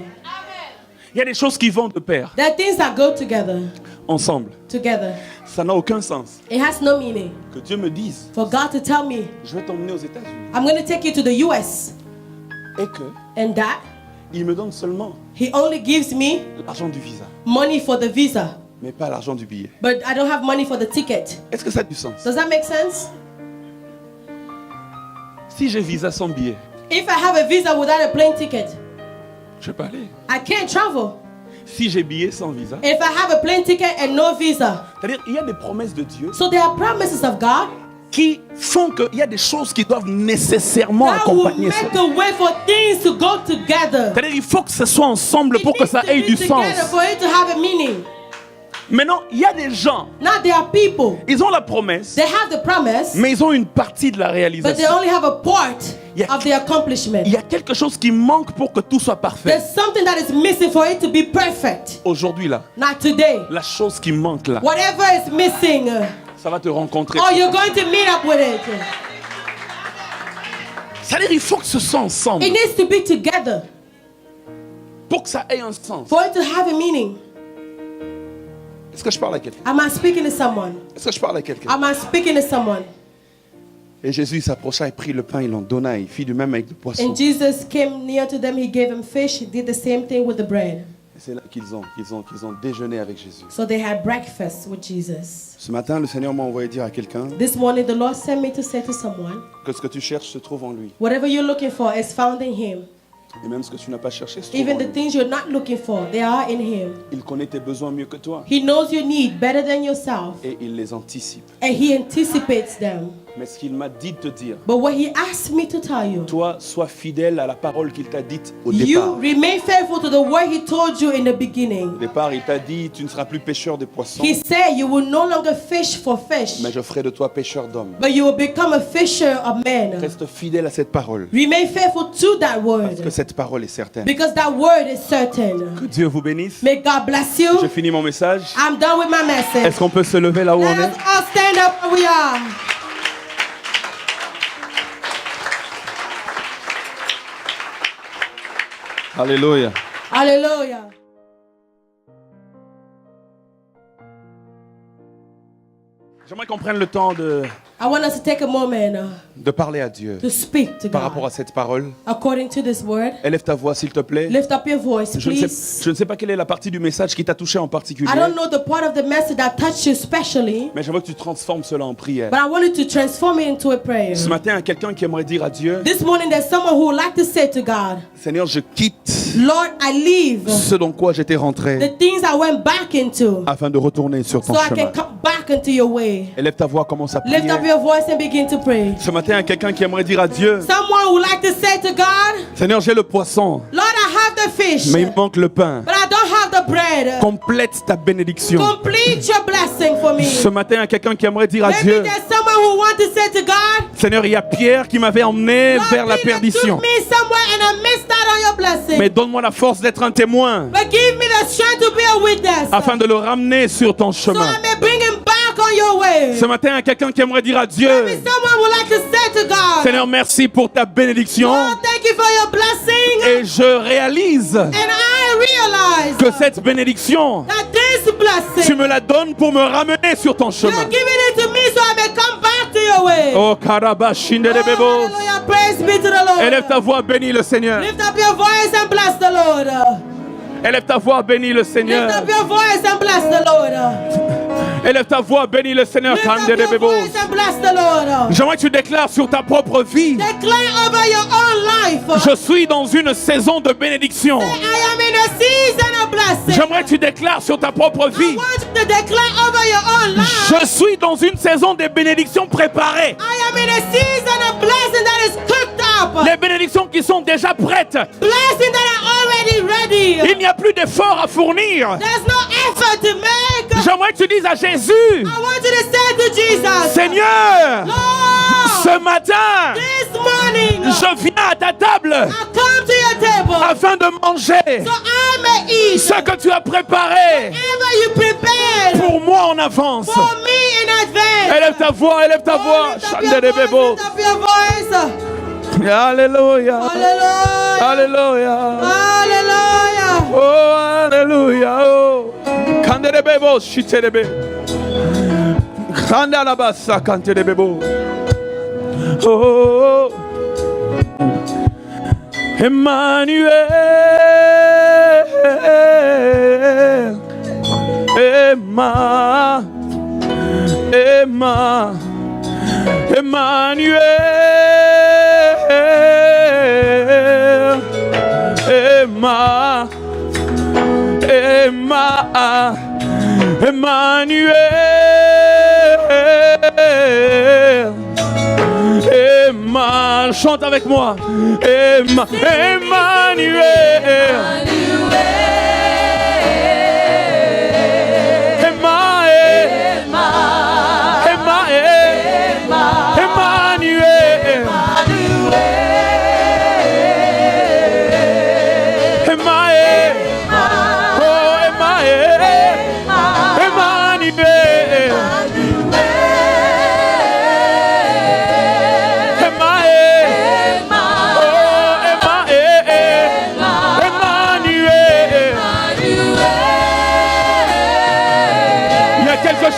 Il y a des choses qui vont de pair, There are things that go together. ensemble. Together. Ça n'a aucun sens. It has no meaning. Que Dieu me dise, For God to tell me, je vais t'emmener aux États-Unis. I'm going to take you to the US. Et que And that, il me donne seulement he only gives me l'argent du visa, money for the visa. mais pas l'argent du billet. But I don't have money for the ticket. Est-ce que ça a du sens? Does that make sense? Si j'ai visa sans billet, If I have a visa without a plane ticket, je vais pas aller. I can't travel. Si j'ai billet sans visa, If I have a plane ticket and no visa. c'est-à-dire il y a des promesses de Dieu So there are promises of God qui font qu'il y a des choses qui doivent nécessairement that will accompagner ça. make a way for things to go together. C'est-à-dire il faut que ce soit ensemble It pour que needs ça to ait be du together sens. for it to have a meaning. Maintenant, il y a des gens, Now there are people. ils ont la promesse, They have the promise, mais ils ont une partie de la but they réalisation. only have a part Yeah. of the accomplishment. Il y a quelque chose qui manque pour que tout soit parfait. There's something that is missing for it to be perfect. Aujourd'hui là, Not today. la chose qui manque là, Whatever is missing, ça va te rencontrer. oh, you're going to meet up with it. C'est-à-dire il faut que ce soit ensemble It needs to be together pour que ça ait un sens. for it to have a meaning. Est-ce que je parle à quelqu'un? Am I speaking to someone? Est-ce que je parle à quelqu'un? Am I speaking to someone? Et Jésus s'approcha et prit le pain, il en donna, il fit de même avec le poisson. And Jesus came near to them. He gave them fish. He did the same thing with the bread. Et c'est là qu'ils ont déjeuné avec Jésus. So they had breakfast with Jesus. Ce matin, le Seigneur m'a envoyé dire à quelqu'un This morning, the Lord sent me to say to someone, que ce que tu cherches se trouve en lui. whatever you're looking for is found in Him. Et même ce que tu n'as pas cherché se trouve Even en the lui. things you're not looking for, they are in Him. Il connaît tes besoins mieux que toi He knows your need better than yourself, et il les anticipe. and He anticipates them. Mais ce qu'il m'a dit de te dire, But what He asked me to tell you, toi, sois fidèle à la parole qu'il t'a dite au you départ. remain faithful to the word He told you in the Au beginning. départ, il t'a dit, tu ne seras plus pêcheur de poissons, He said you will no longer fish for fish, mais je ferai de toi pêcheur d'hommes. but you will become a fisher of men. Reste fidèle à cette parole, Remain faithful to that parce que word, cette parole est certaine. because that word is certain. Que Dieu vous bénisse. May God bless Je you. finis mon message. I'm done with my message. Est-ce qu'on peut se lever là où on Let est? us all stand up where we are. Alléluia. Hallelujah. J'aimerais qu'on prenne le temps I want us to take a moment de parler à Dieu to speak to par rapport God à cette parole. according to this word. Élève ta voix, s'il te plaît. Lift up your voice, Je please. ne sais pas quelle est la partie du message qui t'a touché en particulier, I don't know the part of the message that touched you especially, mais j'aimerais que tu transformes cela en prière. but I wanted to transform it into a prayer. Ce matin, il y a quelqu'un qui aimerait dire à Dieu, This morning, there's someone who would like to say to God, Seigneur, je quitte Lord, I leave ce dans quoi j'étais rentré the things I went back into afin de retourner sur ton so I chemin. can come back into your way. Élève ta voix, commence à prier. Lift up your voice and begin to pray. Ce matin, il y a quelqu'un qui aimerait dire à Dieu, Someone would like to say to God, Seigneur, j'ai le poisson, Lord, I have the fish, mais il me manque le pain. but I don't have the bread. Complète ta bénédiction. Complete your blessing for me. Ce matin, il y a quelqu'un qui aimerait dire à Maybe Dieu, there's someone who wants to say to God, Seigneur, il y a Pierre qui m'avait emmené Lord, vers la Peter perdition. took me somewhere and I missed out on your blessing. Mais donne-moi la force d'être un témoin But give me the strength to be a witness, afin de le ramener sur ton so chemin. I may bring him back on your way. Ce matin, il y a quelqu'un qui aimerait dire à Dieu, Maybe someone would like to say to God, Seigneur, merci pour ta bénédiction. Lord, thank you for your blessing. Et je réalise And I realize que cette bénédiction, that this tu blessing, me la donnes pour me ramener sur ton you're chemin. giving it to me your way. Oh, Karabashinde de Bebo. Hallelujah. Praise be to the Lord. Élève ta voix, bénis le Seigneur. Lift up your voice and bless the Lord. Élève ta voix, bénis le Lift Seigneur. up your voice and bless the Lord. Élève ta voix, bénis le Seigneur. Lift up Kande de your Bebo. voice and bless the Lord. J'aimerais que tu déclares sur ta propre vie. Declare over your own life. Je suis dans une saison de bénédiction. I am in a season of blessing. J'aimerais que tu déclares sur ta propre I vie. want you to declare over your own life. Je suis dans une saison de bénédictions préparées. I am in a season of blessing that is cooked up. Les bénédictions qui sont déjà prêtes. Blessing that are already ready. Il n'y a plus d'efforts à fournir. There's no effort to make. J'aimerais que tu dises à Jésus, I want you to say to Jesus, Seigneur, Lord, ce matin, this morning je viens à ta table I come to your table afin de manger so I may eat ce que tu as préparé whatever you prepared pour moi en avance. for me in advance. Élève ta voix, élève ta voix. Lift up Chante your des voice, bébés. lift up your voice. Alléluia. Hallelujah. Alléluia. Hallelujah. Oh, alléluia. Oh. Kande de bebo, chite de be. Kanda la bassa, kante de bebo. Oh. Emmanuel. Emma. Emma. Emmanuel. Emma. Emma, Emmanuel, Emma, chante avec moi, Emma, Emmanuel, Emma, Emma, Emmanuel.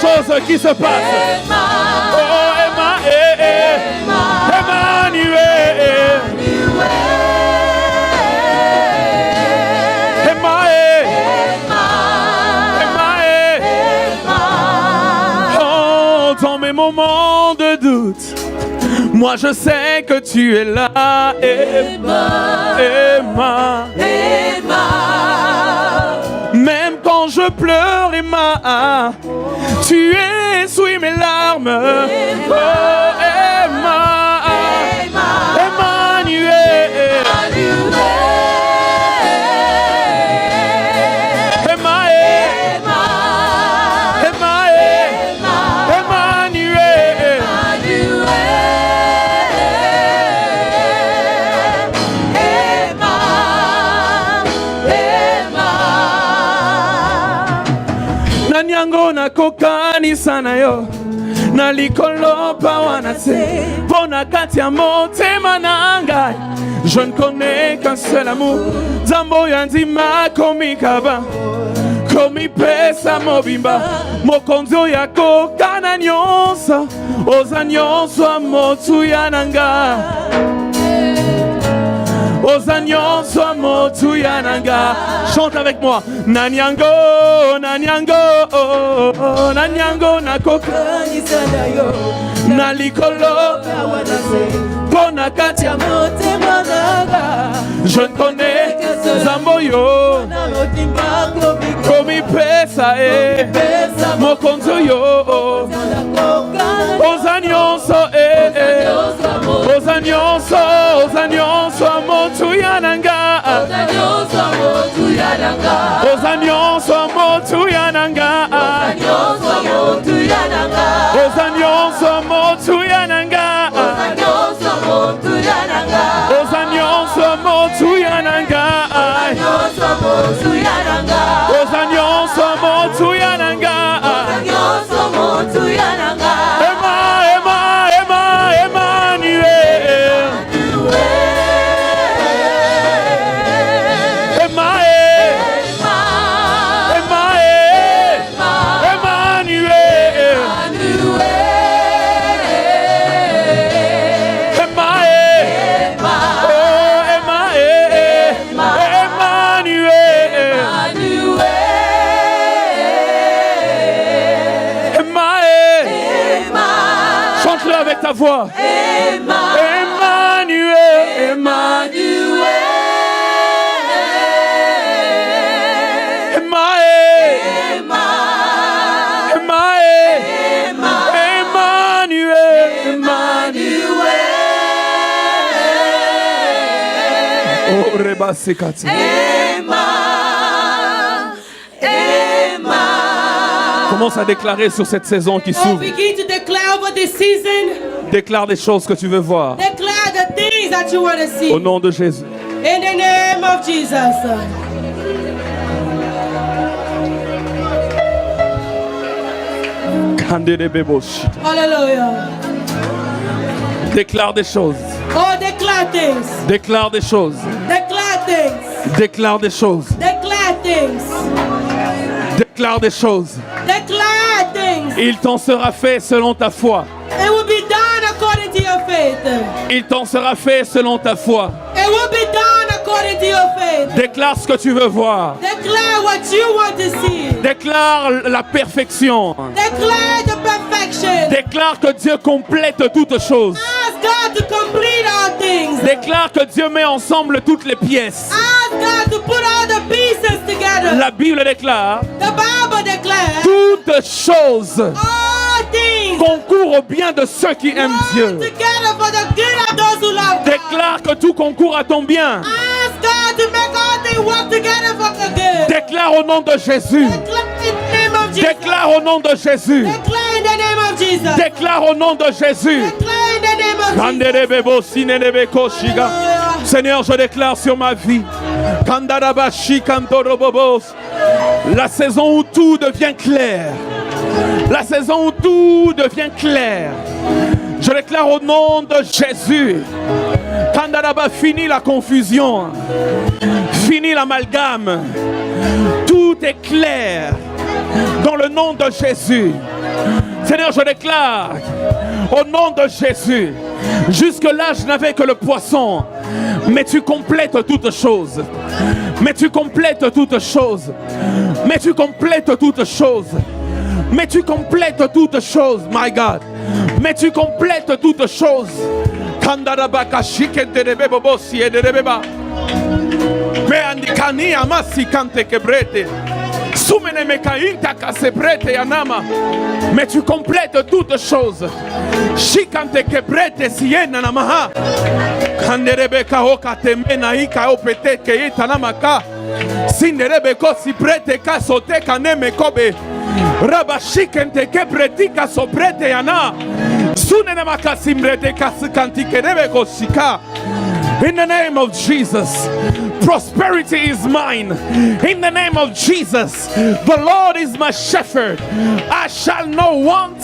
Chose qui se passe. Oh, Emma, Emmanuel. Emma, Emma, oh, dans mes moments de doute, moi je sais que tu es là, Emma, Emma. Même quand je pleure, Emma, tu essuies mes larmes. Oh, Emma, Emmanuel. Emma, Emma, Emmanuel. Nanyango na kokani sana yo na likolo pa wanase pona kati ya motema nanga. Je ne connais qu'un seul amour, Zambo yanzima komikaba komipesa mobimba mokonzo ya kokana nyonso oza nyonso motu yananga. Oza nyonso motu yananga. Chante avec moi. Nanyango, nanyango, oh, oh, nanyango nakokani sana yo na likolo pona kati ya motema nanga. Je ne connais Zambo yo komipesa mokonzo yo oza nyonso oza nyonso motu yananga. Oza nyonso motu yananga. Oza nyonso motu yananga. Oza nyonso motu yananga. Oza nyonso motu yananga. Emma, Emma, Emma, Emmanuel. Emma, Emma, avec ta voix. Emmanuel. Emmanuel. Oh, Reba Sekati. Commence à déclarer sur cette saison qui Oh, s'ouvre. begin to declare over this season. Déclare des choses que tu veux voir. Declare the things that you want to see. Au nom de Jésus. In the name of Jesus. Hallelujah. Déclare des choses. Oh, declare things. Déclare des choses. Declare things. Déclare des choses. Declare things. Déclare des choses. Declare things. Il t'en sera fait selon ta foi. It will be done according to your faith. Il t'en sera fait selon ta foi. It will be done according to your faith. Déclare ce que tu veux voir. Declare what you want to see. Déclare la perfection. Declare the perfection. Déclare que Dieu complète toutes choses. Ask God to complete all things. Déclare que Dieu met ensemble toutes les pièces. Ask God to put all the pieces together. La Bible déclare The Bible declares toutes choses all things concourent au bien de ceux qui aiment work Dieu. together for the good of those who love God. Déclare que tout concourt à ton bien. Ask God to make all things work together for the good. Déclare au nom de Jésus. Declare in the name of Jesus. Déclare au nom de Jésus. Declare in the name of Jesus. Déclare au nom de Jésus. Declare in the name of Jesus. Kanderebebo sinenebeko shiga. Hallelujah. Seigneur, je déclare sur ma vie. Kandarabashi kandorobobos. La saison où tout devient clair. La saison où tout devient clair. Je déclare au nom de Jésus. Kandaraba, fini la confusion. Fini l'amalgame. Tout est clair. Dans le nom de Jésus. Seigneur, je déclare au nom de Jésus. Jusque-là, je n'avais que le poisson. Mais tu complètes toutes choses. Mais tu complètes toutes choses. Mais tu complètes toutes choses. Mais tu complètes toutes choses, my God. Mais tu complètes toutes choses. Kandarabaka shikenderebe bobosi ederebeba. Me andikani amasi kante kebrete. Soumene mekainta kasebrete yanama. Mais tu complètes toutes choses. Shikante kebrete siena namaha. Kanderebe kaoka temena ika opete ke itanamaka. Sinderebe kosi prete kasote kaneme kobe. Rabashikente kebreti kasobrete yana. Sunene makasimbrete kasikanti kerebe kosika. In the name of Jesus, prosperity is mine. In the name of Jesus, the Lord is my shepherd. I shall not want.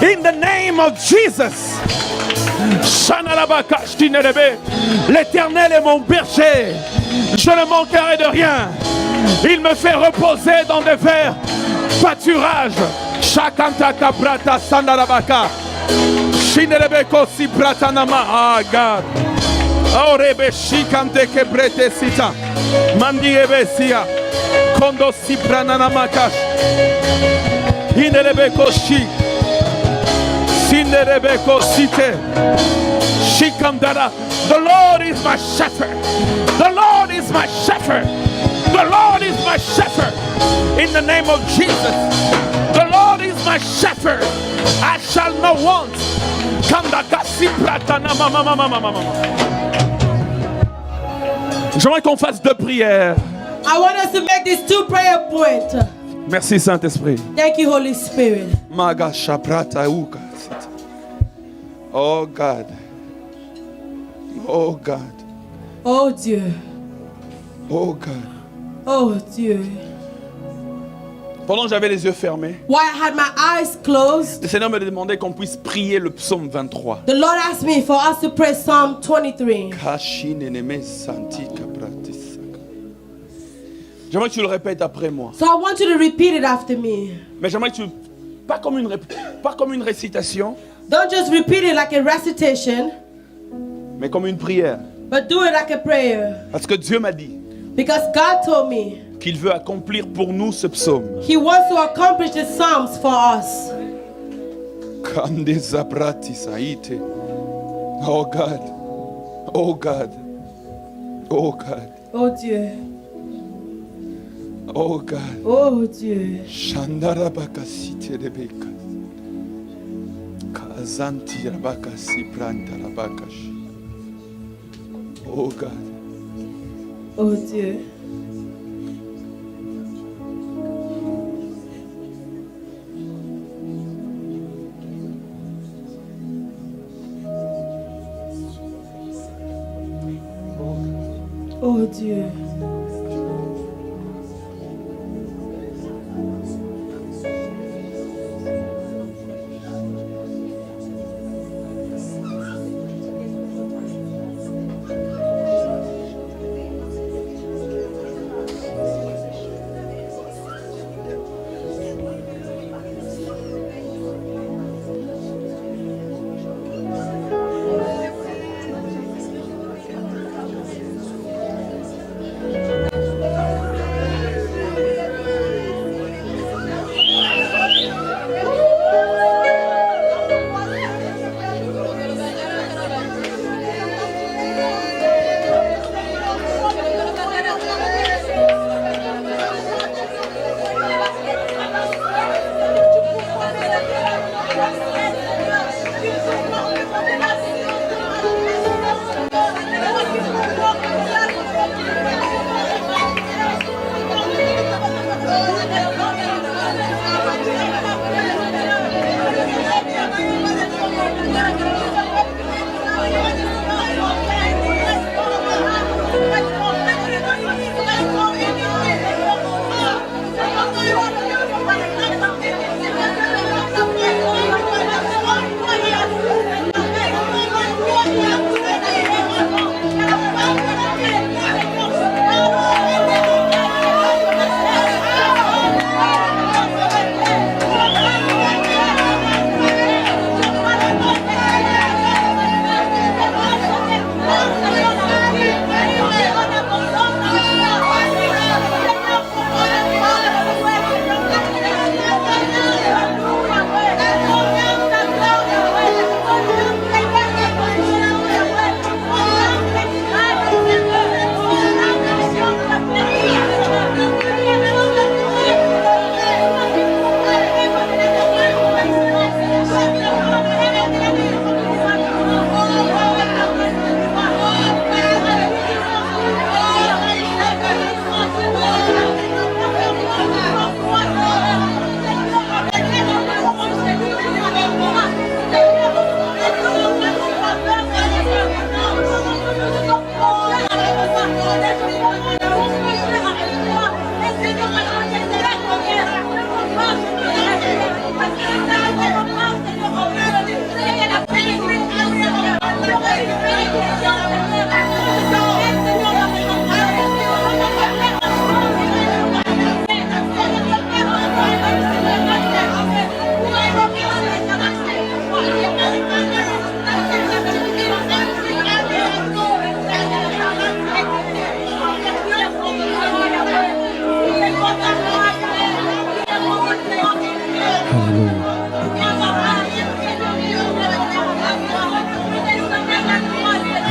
In the name of Jesus. L'Éternel est mon berger. Je ne manquerai de rien. Il me fait reposer dans des verts pâturages. Shakanta kabrata sandarabaka. Shinerebeko si bratanama. Ah, God. Orebe shikante kebrete sita. Mandi ebesia. Kondo si prananamakash. Inerebeko shi. Sinerebeko site. Shikamdara. The Lord is my shepherd. The Lord is my shepherd. The Lord is my shepherd. In the name of Jesus. The Lord is my shepherd. I shall not want. Kandakasi pratana mama mama mama mama. J'aimerais qu'on fasse deux prières. I want us to make these two prayer points. Merci Saint-Esprit. Thank you, Holy Spirit. Maga shaprata uka. Oh God. Oh God. Oh Dieu. Oh God. Oh Dieu. Pendant que j'avais les yeux fermés, While I had my eyes closed, le Seigneur me demandait qu'on puisse prier le psaume 23. the Lord asked me for us to pray Psalm 23. J'aimerais que tu le répètes après moi. So I want you to repeat it after me. Mais j'aimerais que tu... Pas comme une récitation, Don't just repeat it like a recitation, mais comme une prière. but do it like a prayer. Parce que Dieu m'a dit Because God told me qu'il veut accomplir pour nous ce psaume. He wants to accomplish the Psalms for us. Kande zabrati saite. Oh God. Oh God. Oh God. Oh Dieu. Oh God. Oh Dieu. Shandarabaka site rebeka. Kazanti rabaka si pranta rabakash. Oh God. Oh Dieu. Oh Dieu.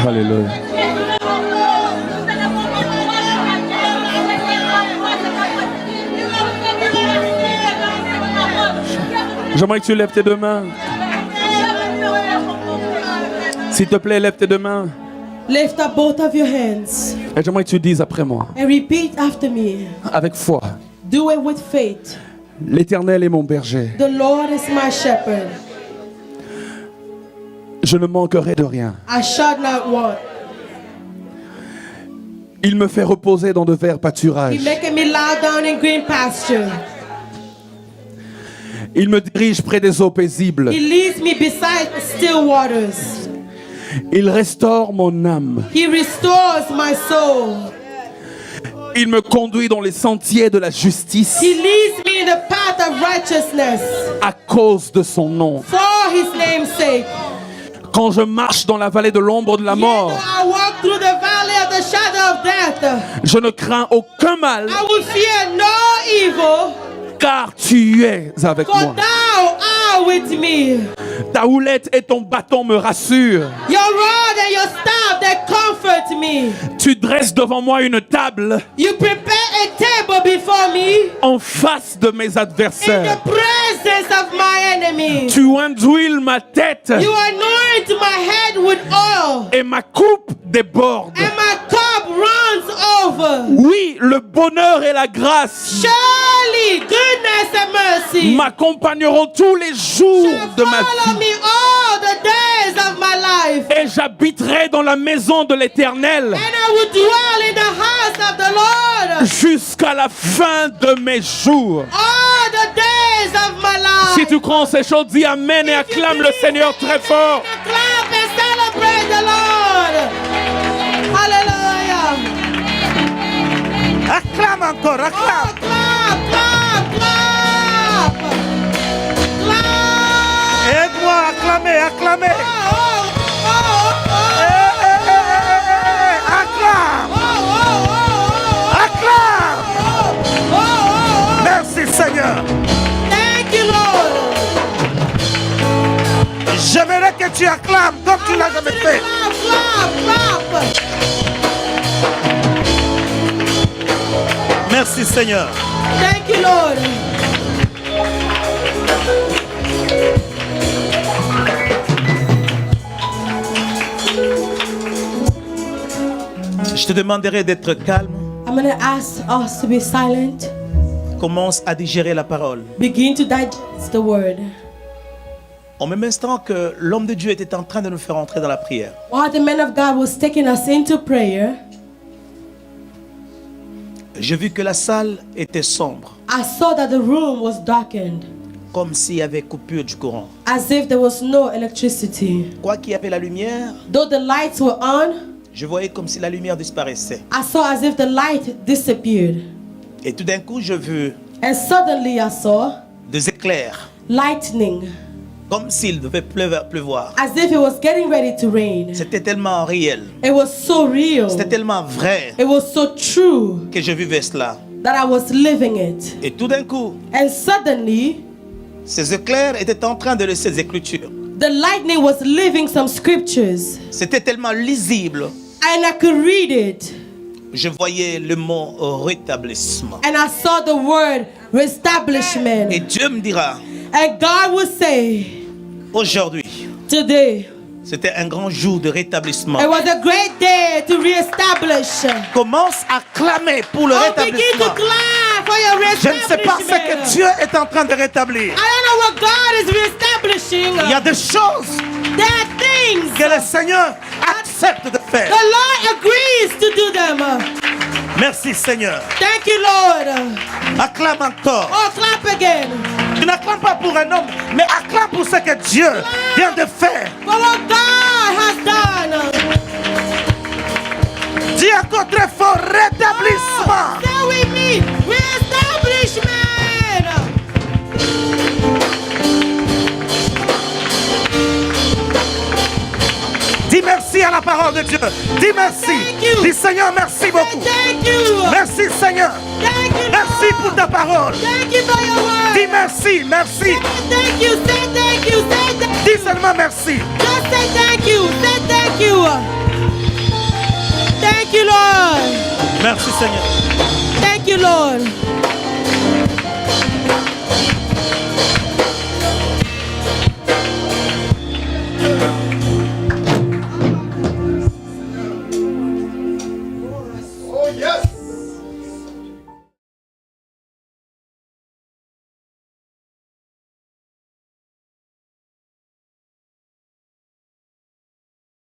Alléluia. J'aimerais que tu lèves tes deux mains. S'il te plaît, lève tes deux mains. Lift up both of your hands Et j'aimerais que tu dises après moi, and repeat after me. avec foi. Do it with faith. L'Éternel est mon berger. The Lord is my shepherd. Je ne manquerai de rien. I shall not want. Il me fait reposer dans de verts pâturages. He maketh me lie down in green pasture. Il me dirige près des eaux paisibles. He leads me beside still waters. Il restaure mon âme. He restores my soul. Il me conduit dans les sentiers de la justice He leads me in the path of righteousness à cause de son nom. for his name's sake. Quand je marche dans la vallée de l'ombre de la Yet mort, though I walk through the valley of the shadow of death, je ne crains aucun mal, I will fear no evil, car tu es avec for moi. thou art with me. Ta houlette et ton bâton me rassurent. Your rod and your staff, they comfort me. Tu dresses devant moi une table You prepare a table before me en face de mes in the adversaires. presence of my enemies. Tu enduiles ma tête You anoint my head with oil, et ma coupe déborde. and my cup runs over. Oui, le bonheur et la grâce Surely goodness and mercy m'accompagneront tous les jours shall de ma follow vie. me all the days of my life. Et j'habiterai dans la maison de l'Éternel And I will dwell in the house of the Lord jusqu'à la fin de mes jours. all the days of my life. Si tu crois en ces choses, dis Amen et acclame le Seigneur très fort. Clap and celebrate the Lord. Hallelujah. Acclame encore, Oh, acclame. clap, clap, clap. Clap. Aide-moi à acclamer, acclamer. Oh, oh, oh, oh, Acclame, oh, oh, oh, acclame. oh, oh, oh. Merci Seigneur. Thank you, Lord. J'aimerais que tu acclames comme tu l'as jamais fait. Clap, clap, clap. Merci Seigneur. Thank you, Lord. Je te demanderai d'être calme. I'm going to ask us to be silent. Commence à digérer la parole. Begin to digest the word. En même instant que l'homme de Dieu était en train de nous faire entrer dans la prière, While the man of God was taking us into prayer, j'ai vu que la salle était sombre, I saw that the room was darkened, comme s'il y avait coupure du courant. as if there was no electricity. Quoi qu'il y avait la lumière, Though the lights were on, je voyais comme si la lumière disparaissait. I saw as if the light disappeared. Et tout d'un coup, je vis And suddenly I saw des éclairs, lightning, comme s'il devait pleuvoir. as if it was getting ready to rain. C'était tellement réel, It was so real. c'était tellement vrai It was so true que je vivais cela. that I was living it. Et tout d'un coup, And suddenly, ces éclairs étaient en train de laisser des écritures. the lightning was living some scriptures, C'était tellement lisible. and I could read it. Je voyais le mot rétablissement. And I saw the word reestablishment. Et Dieu me dira, And God would say, aujourd'hui, today, c'était un grand jour de rétablissement. it was a great day to reestablish. Commence à clamer pour le Oh, begin to rétablissement. clap for your Je ne sais pas ce que reestablishment. Dieu est en train de rétablir. I don't know what God is reestablishing. Il y a des choses There are things que le Seigneur accepte de the faire. Lord agrees to do them. Merci Seigneur. Thank you, Lord. Acclame encore. Oh, clap again. Tu n'acclames pas pour un homme, mais acclame pour ce que Dieu vient de faire. For what God has done. Dis encore très fort, rétablissement. Stay with me. Reestablishment. Dis merci à la parole de Dieu. Dis merci. Thank you. Dis Seigneur, merci beaucoup. Thank you. Merci Seigneur. Thank you, Merci Lord. pour ta parole. Thank you for your word. Dis merci, merci. Thank you. Say thank you. Say thank you. Dis seulement merci. Just say thank you. Say thank you. Thank you, Lord. Merci Seigneur. Thank you, Lord.